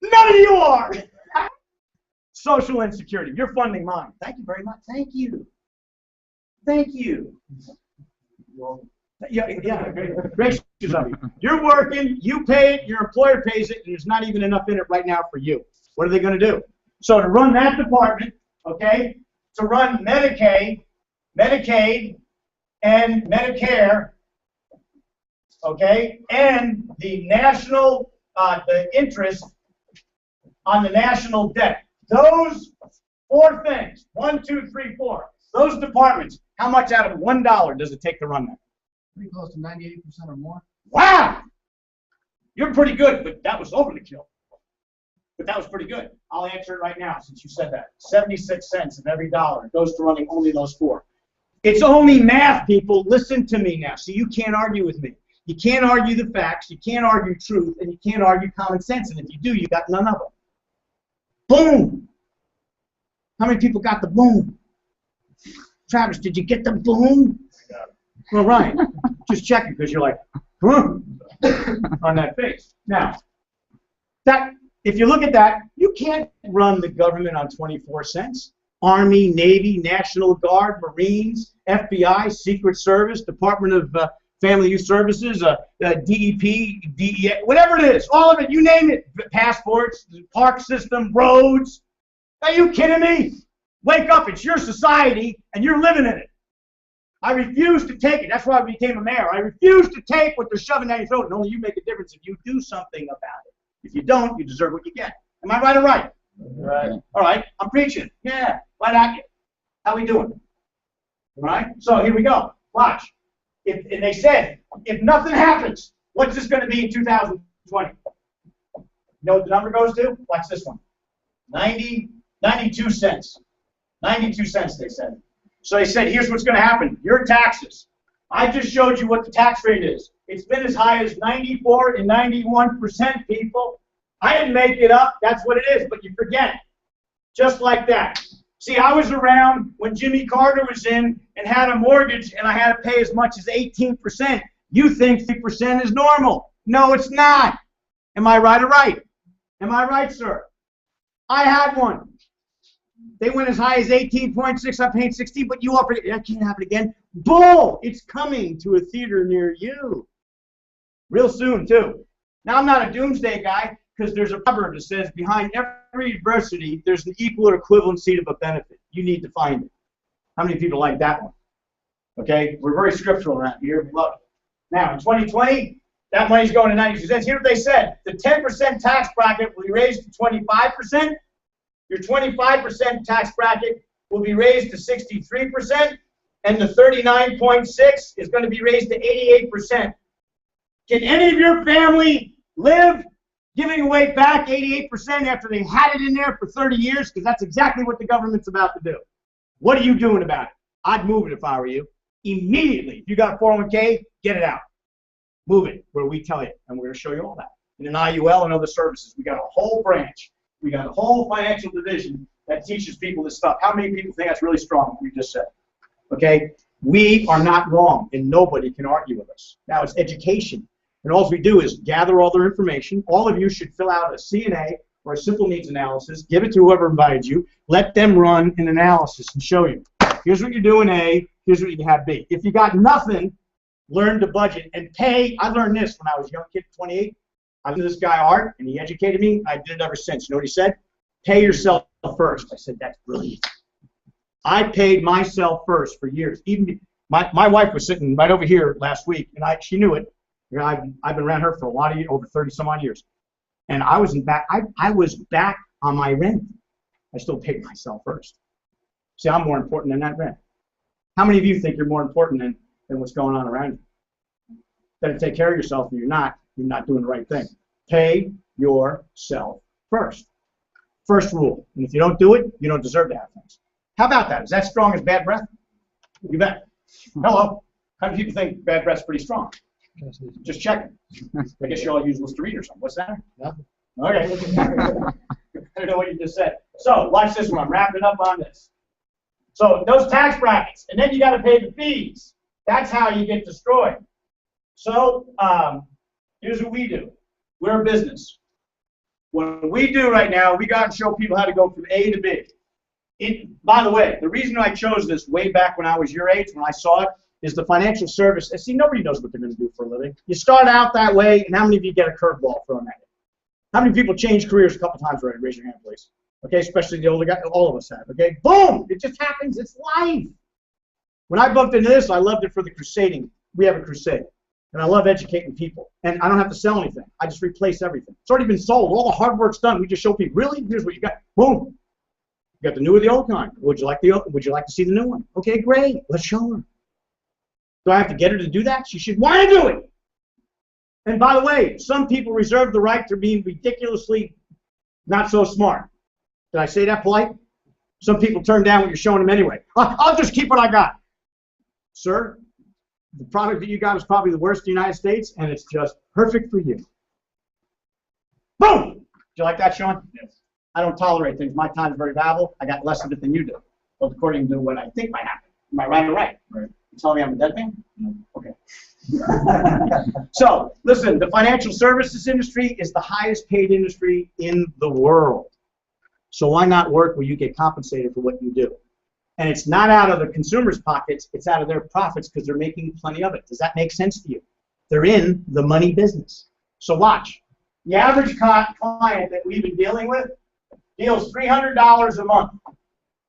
None of you are. Social Insecurity. You're funding mine. Thank you very much. Thank you. Thank you. Yeah, gracious of you. You're working, you pay it, your employer pays it, and there's not even enough in it right now for you. What are they going to do? So to run that department, okay, to run Medicaid, and Medicare, okay, and the national, the interest on the national debt. Those 4 things, 1, 2, 3, 4, those departments, how much out of $1 does it take to run that? Pretty close to 98% or more. Wow! You're pretty good, but that was over the kill. But that was pretty good. I'll answer it right now since you said that. 76 cents of every dollar goes to running only those 4. It's only math, people. Listen to me now. So you can't argue with me. You can't argue the facts. You can't argue truth. And you can't argue common sense. And if you do, you got none of them. Boom! How many people got the boom? Travis, did you get the boom? Well, Ryan, just checking because you're like, huh? On that face. Now, that if you look at that, you can't run the government on 24 cents. Army, Navy, National Guard, Marines, FBI, Secret Service, Department of Family Youth Services, DEP, DEA, whatever it is, all of it, you name it, passports, park system, roads. Are you kidding me? Wake up, it's your society, and you're living in it. I refuse to take it. That's why I became a mayor. I refuse to take what they're shoving down your throat, and only you make a difference if you do something about it. If you don't, you deserve what you get. Am I right or right? Right. All right, I'm preaching. Yeah, right at you. How we doing? All right, so here we go. Watch. And they said, if nothing happens, what's this going to be in 2020? You know what the number goes to? Watch this one. 92 cents. 92 cents, they said. So they said, here's what's going to happen. Your taxes. I just showed you what the tax rate is. It's been as high as 94 and 91%, people. I didn't make it up. That's what it is, but you forget it. Just like that. See, I was around when Jimmy Carter was in and had a mortgage, and I had to pay as much as 18%. You think 3% is normal. No, it's not. Am I right or right? Am I right, sir? I had one. They went as high as 18.6. I paid 16, but you offered it. That can't happen again. Bull! It's coming to a theater near you. Real soon, too. Now, I'm not a doomsday guy because there's a proverb that says behind every adversity, there's an equal or equivalency of a benefit. You need to find it. How many people like that one? Okay? We're very scriptural around here. We love it. Now, in 2020, that money's going to 92 cents. Here's what they said. The 10% tax bracket will be raised to 25%. Your 25% tax bracket will be raised to 63%. And the 39.6 is going to be raised to 88%. Can any of your family live giving away back 88% after they had it in there for 30 years? Because that's exactly what the government's about to do. What are you doing about it? I'd move it if I were you. Immediately. If you got a 401k, get it out. Move it where we tell you. And we're going to show you all that. In an IUL and other services, we got a whole branch. We got a whole financial division that teaches people this stuff. How many people think that's really strong, what we just said? Okay? We are not wrong, and nobody can argue with us. Now, it's education. And all we do is gather all their information. All of you should fill out a CNA or a simple needs analysis, give it to whoever invited you, let them run an analysis and show you. Here's what you do in A, here's what you have B. If you got nothing, learn to budget and pay. I learned this when I was a young kid, 28. I listened to this guy, Art, and he educated me. I did it ever since. You know what he said? Pay yourself first. I said, that's brilliant. I paid myself first for years. Even my wife was sitting right over here last week, and she knew it. I've been around her for a lot of years, over 30 some odd years. And I was back on my rent. I still paid myself first. See, I'm more important than that rent. How many of you think you're more important than what's going on around you? Better take care of yourself, and you're not doing the right thing. Pay yourself first. First rule. And if you don't do it, you don't deserve to have things. How about that? Is that strong as bad breath? You bet. Hello. How many people think bad breath's pretty strong? Just checking. I guess you all use Listerine or something. What's that? Nothing. Okay. I don't know what you just said. So, watch this one. I'm wrapping up on this. So, those tax brackets. And then you got to pay the fees. That's how you get destroyed. So, here's what we do. We're a business. What we do right now, we got to show people how to go from A to B. By the way, the reason I chose this way back when I was your age, when I saw it, is the financial service. See, nobody knows what they're going to do for a living. You start out that way, and how many of you get a curveball thrown at you? How many people change careers a couple times already? Raise your hand, please. Okay, especially the older guy. All of us have. Okay, boom! It just happens. It's life. When I bumped into this, I loved it for the crusading. We have a crusade. And I love educating people. And I don't have to sell anything. I just replace everything. It's already been sold. All the hard work's done. We just show people, really? Here's what you got. Boom. You got the new or the old kind. Would you like to see the new one? Okay, great. Let's show her. Do I have to get her to do that? She should want to do it. And by the way, some people reserve the right to be ridiculously not so smart. Did I say that polite? Some people turn down what you're showing them anyway. I'll just keep what I got. Sir, the product that you got is probably the worst in the United States, and it's just perfect for you. Boom! Did you like that, Sean? Yes. I don't tolerate things. My time is very valuable. I got less of it than you do, both according to what I think might happen. Am I right or right? Right. You telling me I'm a dead man? No. Okay. So, listen, the financial services industry is the highest paid industry in the world. So why not work where you get compensated for what you do? And it's not out of the consumer's pockets, it's out of their profits because they're making plenty of it. Does that make sense to you? They're in the money business. So watch. The average client that we've been dealing with deals $300 a month.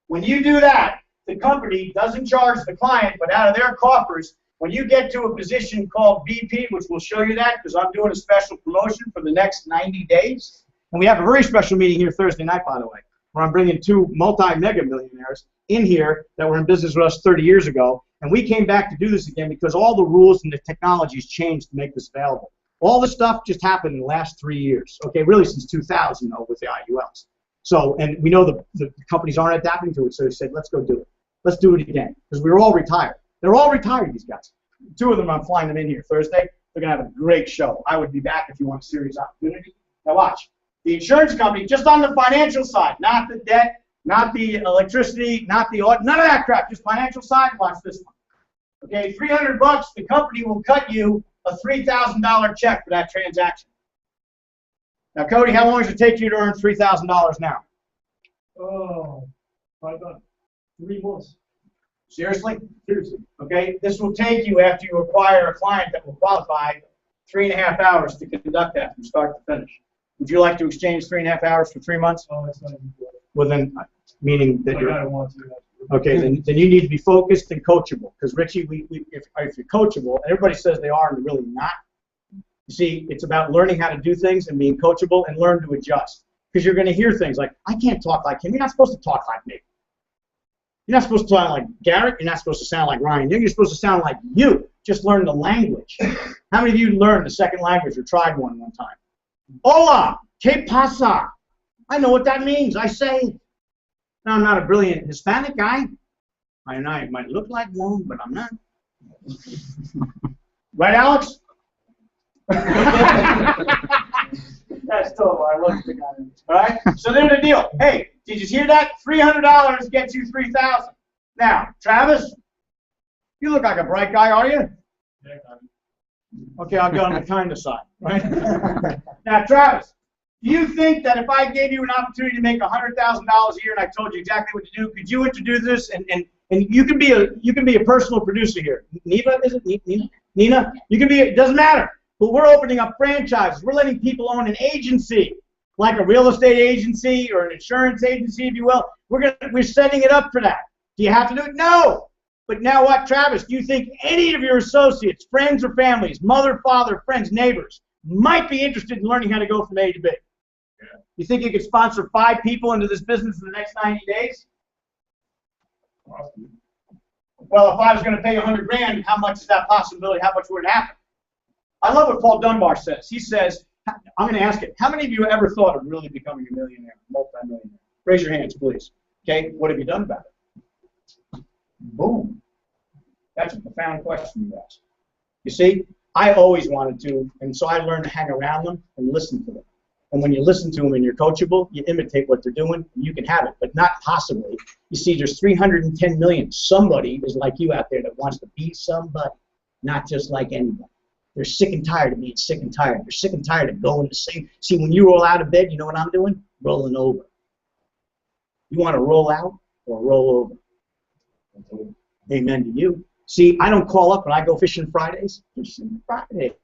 When you do that, the company doesn't charge the client, but out of their coffers, when you get to a position called VP, which will show you that because I'm doing a special promotion for the next 90 days, and we have a very special meeting here Thursday night, by the way, where I'm bringing two multi-mega millionaires in here that were in business with us 30 years ago, and we came back to do this again because all the rules and the technologies changed to make this available. All this stuff just happened in the last 3 years, okay, really since 2000, though, with the IULs. So, and we know the companies aren't adapting to it, so they said, let's go do it. Let's do it again, because we were all retired. They're all retired, these guys. Two of them, I'm flying them in here Thursday. They're going to have a great show. I would be back if you want a serious opportunity. Now watch. The insurance company, just on the financial side, not the debt, not the electricity, not the audit, none of that crap, just financial side, watch this one. Okay, $300, the company will cut you a $3,000 check for that transaction. Now, Cody, how long does it take you to earn $3,000 now? Oh, probably about 3 months. Seriously? Seriously. Okay, this will take you, after you acquire a client that will qualify, 3.5 hours to conduct that from start to finish. Would you like to exchange 3.5 hours for 3 months? Oh, that's not even good. Well, then, meaning that I you're... don't want to. Okay, then you need to be focused and coachable. Because Richie, if you're coachable, and everybody says they are and they're really not. You see, it's about learning how to do things and being coachable and learn to adjust. Because you're going to hear things like, I can't talk like him. You're not supposed to talk like me. You're not supposed to sound like Garrett. You're not supposed to sound like Ryan. You're supposed to sound like you. Just learn the language. How many of you learned a second language or tried one time? Hola, ¿qué pasa? I know what that means. I say. Now, I'm not a brilliant Hispanic guy. I might look like one, but I'm not. Right, Alex? That's total. I look at the guy. All right? So there's the deal. Hey, did you hear that? $300 gets you $3,000. Now, Travis, you look like a bright guy, are you? Yeah, kind of. Okay, I'll go on the kind of side, right? Now, Travis, do you think that if I gave you an opportunity to make $100,000 a year and I told you exactly what to do, could you introduce this and you can be a personal producer here? Nina, is it Nina? Nina, you can be. It doesn't matter. But we're opening up franchises. We're letting people own an agency, like a real estate agency or an insurance agency, if you will. We're setting it up for that. Do you have to do it? No. But now what, Travis? Do you think any of your associates, friends or families, mother, father, friends, neighbors, might be interested in learning how to go from A to B? Yeah. You think you could sponsor 5 people into this business in the next 90 days? Awesome. Well, if I was going to pay $100,000, how much is that possibility? How much would it happen? I love what Paul Dunbar says. He says, I'm going to ask it, how many of you ever thought of really becoming a millionaire, multi-millionaire? Raise your hands, please. Okay, what have you done about it? Boom. That's a profound question you ask. You see, I always wanted to, and so I learned to hang around them and listen to them. And when you listen to them and you're coachable, you imitate what they're doing, and you can have it, but not possibly. You see, there's 310 million. Somebody is like you out there that wants to be somebody, not just like anybody. They're sick and tired of being sick and tired. They're sick and tired of going the same. See, when you roll out of bed, you know what I'm doing? Rolling over. You want to roll out or roll over? Amen to you. See, I don't call up when I go fishing Fridays. Fishing Fridays.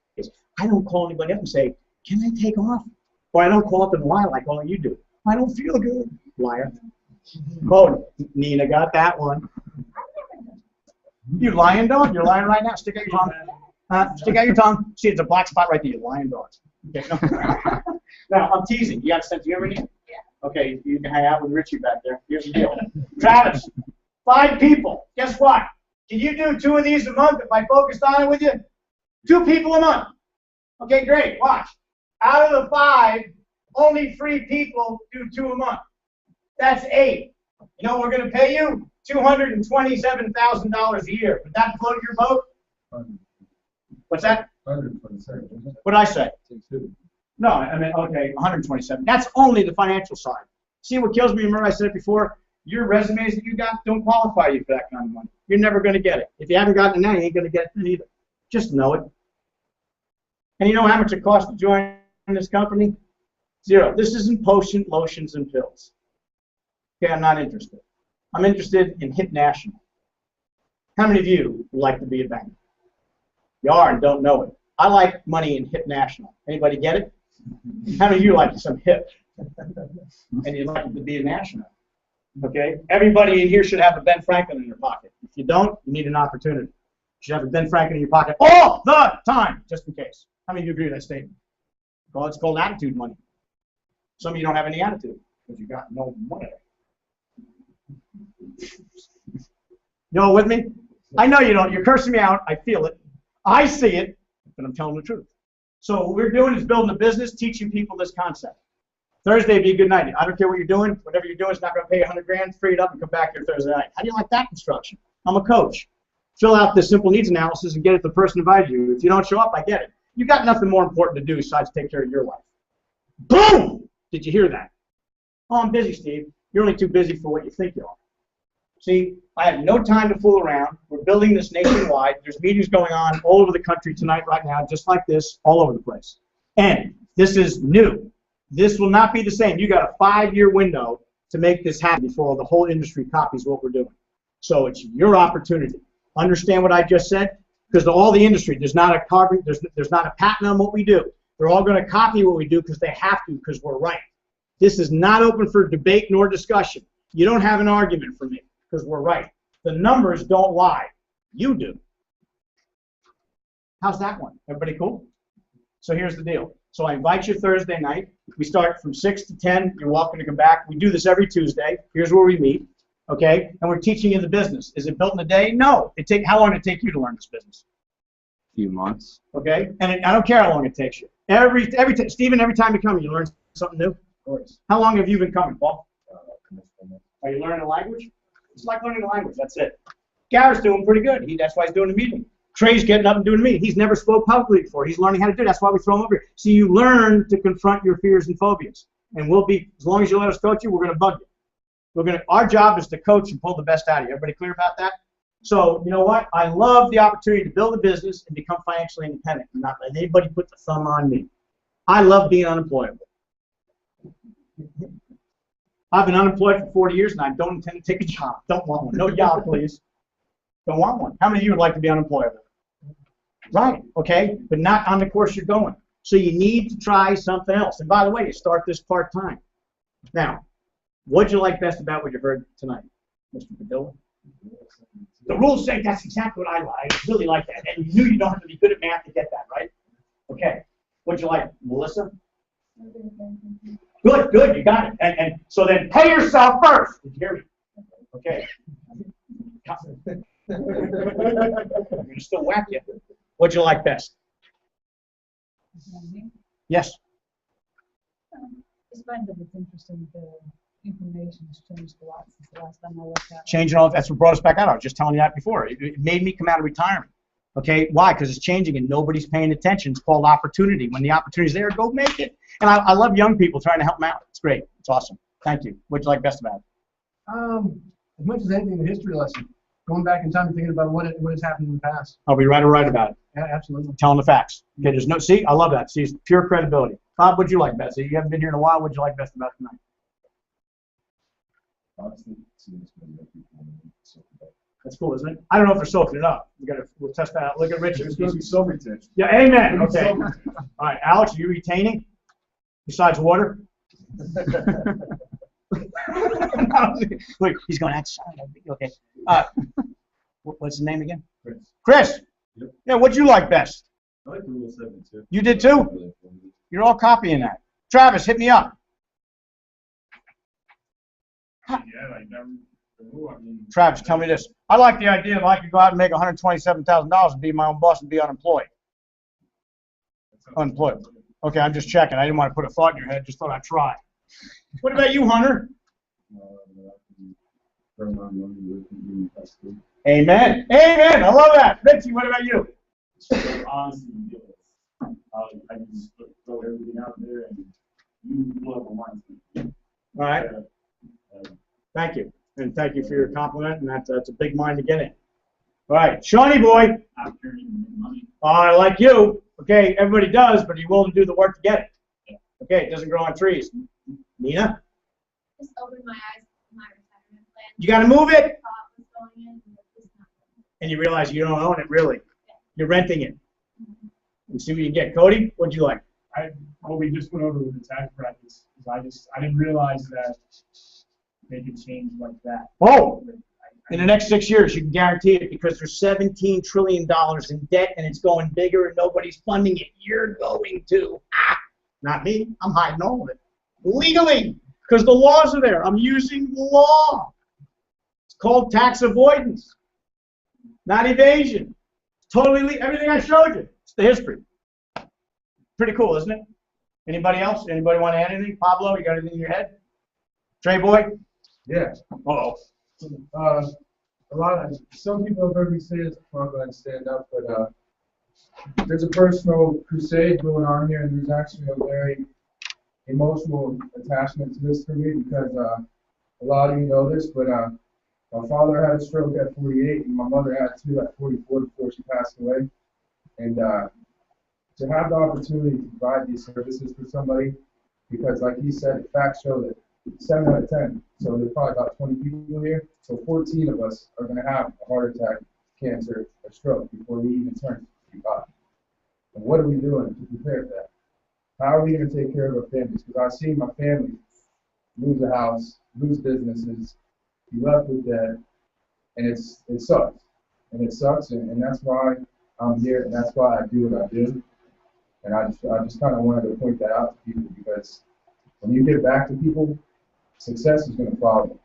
I don't call anybody up and say, can I take off? Or I don't call up and lie like all you do. I don't feel good. Liar. Oh, Nina got that one. You lying dog? You're lying right now? Stick out your tongue. Stick out your tongue. See, it's a black spot right there. You lying dog. Okay, no. Now, I'm teasing. You got a sense of humor, Nina? Yeah. Okay, you can hang out with Richie back there. Here's the deal. Travis, 5 people. Guess what? Can you do 2 of these a month if I focused on it with you? 2 people a month. Okay, great. Watch. Out of the 5, only 3 people do 2 a month. That's 8. You know what we're going to pay you? $227,000 a year. Would that float your boat? What's that? 127. What did I say? No, I mean, okay, 127. That's only the financial side. See what kills me? Remember I said it before? Your resumes that you got don't qualify you for that kind of money. You're never going to get it. If you haven't gotten it now, you ain't going to get it either. Just know it. And you know how much it costs to join this company? 0. This isn't potion, lotions, and pills. Okay, I'm not interested. I'm interested in Hit National. How many of you would like to be a banker? You are and don't know it. I like money in Hit National. Anybody get it? How many of you like some hip? And you'd like it to be a national? Okay? Everybody in here should have a Ben Franklin in their pocket. If you don't, you need an opportunity. You should have a Ben Franklin in your pocket all the time, just in case. How many of you agree with that statement? Well, it's called attitude money. Some of you don't have any attitude because you got no money. You all with me? I know you don't. You're cursing me out. I feel it. I see it, but I'm telling the truth. So what we're doing is building a business, teaching people this concept. Thursday would be a good night. I don't care what you're doing. Whatever you're doing is not going to pay you $100,000. Free it up and come back here Thursday night. How do you like that instruction? I'm a coach. fill out this simple needs analysis and get it to the person who invited you. If you don't show up, I get it. You got nothing more important to do besides take care of your life. Boom! Did you hear that? Oh, I'm busy, Steve. You're only too busy for what you think you are. See, I have no time to fool around. We're building this nationwide. There's meetings going on all over the country tonight, right now, just like this, all over the place. And this is new. This will not be the same. You got a 5-year window to make this happen before the whole industry copies what we're doing. So it's your opportunity. Understand what I just said? Because to all the industry, there's not a patent on what we do. They're all going to copy what we do because they have to, because we're right. This is not open for debate nor discussion. You don't have an argument for me because we're right. The numbers don't lie. You do. How's that one? Everybody cool? So here's the deal. So I invite you Thursday night. We start from 6 to 10. You're welcome to come back. We do this every Tuesday. Here's where we meet. Okay? And we're teaching you the business. Is it built in a day? No. How long did it take you to learn this business? A few months. Okay? And I don't care how long it takes you. Stephen, every time you come, you learn something new? Of course. How long have you been coming, Paul? Are you learning a language? It's like learning a language. That's it. Garrett's doing pretty good. That's why he's doing the meeting. Trey's getting up and doing a meeting. He's never spoke publicly before. He's learning how to do it. That's why we throw him over here. So you learn to confront your fears and phobias. And we'll be, as long as you let us coach you, we're going to bug you. Our job is to coach and pull the best out of you. Everybody clear about that? So, you know what? I love the opportunity to build a business and become financially independent and not let anybody put the thumb on me. I love being unemployable. I've been unemployed for 40 years and I don't intend to take a job. Don't want one. No job, please. Don't want one. How many of you would like to be unemployable? Right, okay, but not on the course you're going. So you need to try something else. And by the way, you start this part-time. Now, what'd you like best about what you heard tonight, Mr. Padilla? The rules say that's exactly what I like. I really like that. And you knew you don't have to be good at math to get that, right? Okay. What'd you like, Melissa? Good, good, you got it. And so then pay yourself first. Did you hear me? Okay. I'm going to still whack you. What'd you like best? Yes? I find that it's interesting the information has changed a lot since the last time I looked at it. Changing all, that's what brought us back out. I was just telling you that before. It made me come out of retirement. Okay, why? Because it's changing and nobody's paying attention. It's called opportunity. When the opportunity's there, go make it. And I love young people trying to help them out. It's great. It's awesome. Thank you. What'd you like best about it? As much as anything, a history lesson. Going back in time and thinking about what has happened in the past. I'll be right about it. Yeah, absolutely. Telling the facts. Okay, there's no, see, I love that. See, it's pure credibility. Bob, what'd you like best? You haven't been here in a while. What'd you like best about tonight? Honestly, That's cool, isn't it? I don't know if they're soaking it up. We'll test that out. Look at Richard. It's going to be so retention. Yeah, amen. Okay. All right, Alex, are you retaining besides water? Look, he's going outside. Okay. What's his name again? Chris. Chris. Yep. Yeah, what'd you like best? I like the Rule 7 too. You did too? You're all copying that. Travis, hit me up. Yeah, like that. I mean, Travis, tell me this. I like the idea that I could go out and make $127,000 and be my own boss and be unemployed. Unemployed. Okay, I'm just checking. I didn't want to put a thought in your head. Just thought I'd try. What about you, Hunter? Amen. Amen. I love that. Richie, what about you? honestly, I just throw everything out there and you blow the lines. All right. Thank you. And thank you for your compliment, and that's a big mind to get in. All right, Shawnee boy. Out there and make money. I like you. Okay, everybody does, but are you willing to do the work to get it? Okay, it doesn't grow on trees. Nina? Just open my eyes to my retirement plan. You got to move it. Thought was going in, and it's just not going. And you realize you don't own it, really. You're renting it. And see what you can get. Cody, what'd you like? Well, we just went over with the tax brackets because I didn't realize that they could change like that. Oh! In the next 6 years, you can guarantee it because there's $17 trillion in debt and it's going bigger and nobody's funding it. You're going to. Not me. I'm hiding all of it. Legally. Because the laws are there. I'm using the law. It's called tax avoidance. Not evasion. Totally everything I showed you. It's the history. Pretty cool, isn't it? Anybody else? Anybody want to add anything? Pablo, you got anything in your head? Trey boy? Yeah. Uh-oh. some people have heard me say this before I'm going to stand up, but there's a personal crusade going on here, and there's actually a very emotional attachment to this for me because a lot of you know this, but my father had a stroke at 48, and my mother had two at 44 before she passed away. And to have the opportunity to provide these services for somebody, because like he said, the facts show that 7 out of 10, so there's probably about 20 people here, so 14 of us are going to have a heart attack, cancer, or stroke before we even turn 55. And what are we doing to prepare for that? How are we going to take care of our families? Because I've seen my family lose a house, lose businesses, be left with debt, and it sucks. And it sucks, and that's why I'm here, and that's why I do what I do. And I just kind of wanted to point that out to people, because when you give back to people, success is going to follow.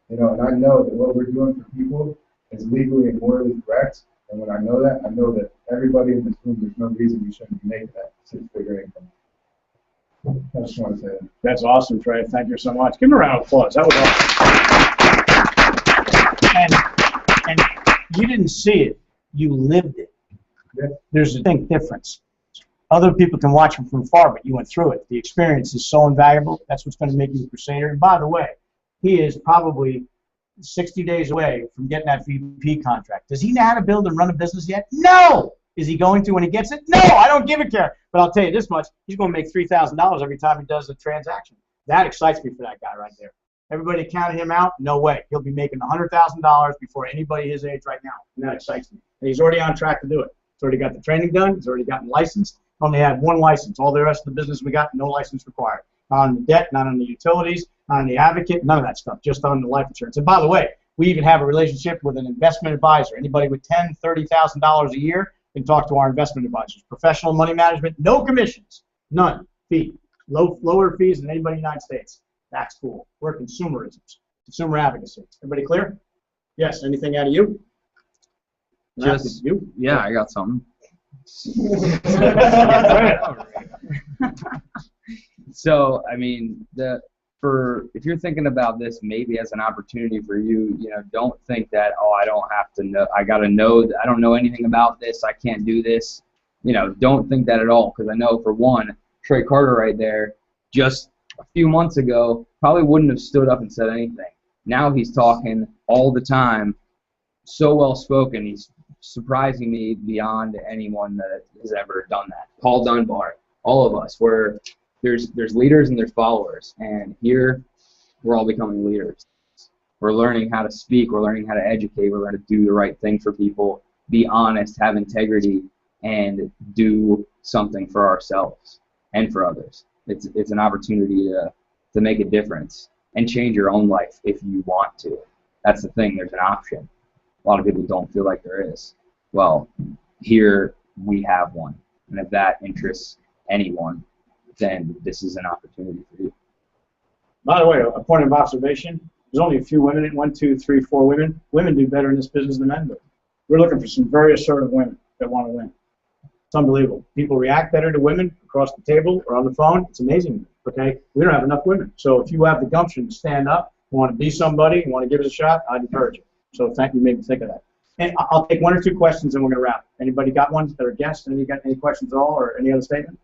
You know, and I know that what we're doing for people is legally and morally correct. And when I know that everybody in this room, there's no reason we shouldn't be making that six-figure income. I just want to say that. That's awesome, Trey. Thank you so much. Give him a round of applause. That was awesome. And you didn't see it. You lived it. Yeah. There's a distinct difference. Other people can watch from far, but you went through it. The experience is so invaluable. That's what's going to make you a crusader. And by the way, he is probably 60 days away from getting that VP contract. Does he know how to build and run a business yet? No! Is he going to when he gets it? No, I don't give a care. But I'll tell you this much, he's going to make $3,000 every time he does a transaction. That excites me for that guy right there. Everybody counted him out? No way. He'll be making $100,000 before anybody his age right now. And that excites me. And he's already on track to do it. He's already got the training done. He's already gotten licensed. Only had one license. All the rest of the business we got, no license required. Not on the debt, not on the utilities, not on the advocate, none of that stuff, just on the life insurance. And by the way, we even have a relationship with an investment advisor. Anybody with $10,000, $30,000 a year can talk to our investment advisors. Professional money management, no commissions, none, fee. Lower fees than anybody in the United States. That's cool. We're consumerisms, consumer advocacy. Everybody clear? Yes, anything out of you? Just, you? Yeah, I got something. So, I mean, if you're thinking about this maybe as an opportunity for you, you know, don't think that, oh, I don't have to know, I got to know, I don't know anything about this, I can't do this. You know, don't think that at all, because I know, for one, Trey Carter right there, just a few months ago, probably wouldn't have stood up and said anything. Now he's talking all the time, so well spoken, he's surprising me beyond anyone that has ever done that. Paul Dunbar, all of us, where there's leaders and there's followers, and here we're all becoming leaders. We're learning how to speak, we're learning how to educate, we're learning to do the right thing for people, be honest, have integrity, and do something for ourselves and for others. It's an opportunity to make a difference and change your own life if you want to. That's the thing, there's an option. A lot of people don't feel like there is. Well, here we have one. And if that interests anyone, then this is an opportunity for you. By the way, a point of observation, there's only a few women, 1, 2, 3, 4 women. Women do better in this business than men do. We're looking for some very assertive women that want to win. It's unbelievable. People react better to women across the table or on the phone. It's amazing. Okay, we don't have enough women. So if you have the gumption to stand up, want to be somebody, want to give us a shot, I'd encourage you. So thank you, made me think of that. And I'll take 1 or 2 questions and we're going to wrap. Anybody got one that are guests? Anybody got any questions at all or any other statement?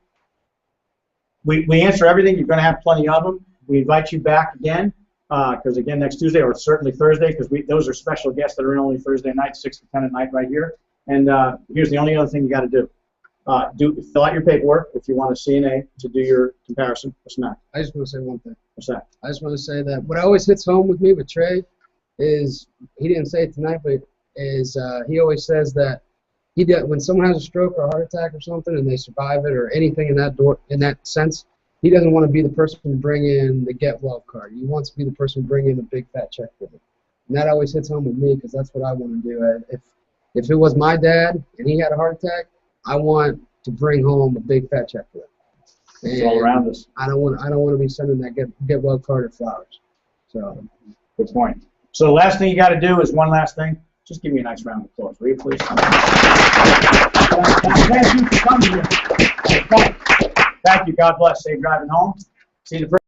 We answer everything. You're going to have plenty of them. We invite you back again, because again, next Tuesday or certainly Thursday, because those are special guests that are in only Thursday night, 6 to 10 at night right here. And here's the only other thing you got to do. Fill out your paperwork if you want a CNA to do your comparison. What's that? I just want to say one thing. What's that? I just want to say that what always hits home with me with Trey is, he didn't say it tonight, but is he always says that when someone has a stroke or a heart attack or something and they survive it or anything in that sense, he doesn't want to be the person to bring in the get well card. He wants to be the person to bring in a big fat check for him. And that always hits home with me because that's what I want to do. If it was my dad and he had a heart attack, I want to bring home a big fat check for him. It's all around us. I don't want to be sending that get well card or flowers. So good point. So the last thing you got to do is one last thing. Just give me a nice round of applause, will you, please? Thank you for coming here. Thank you. God bless. Safe driving home. See you the first.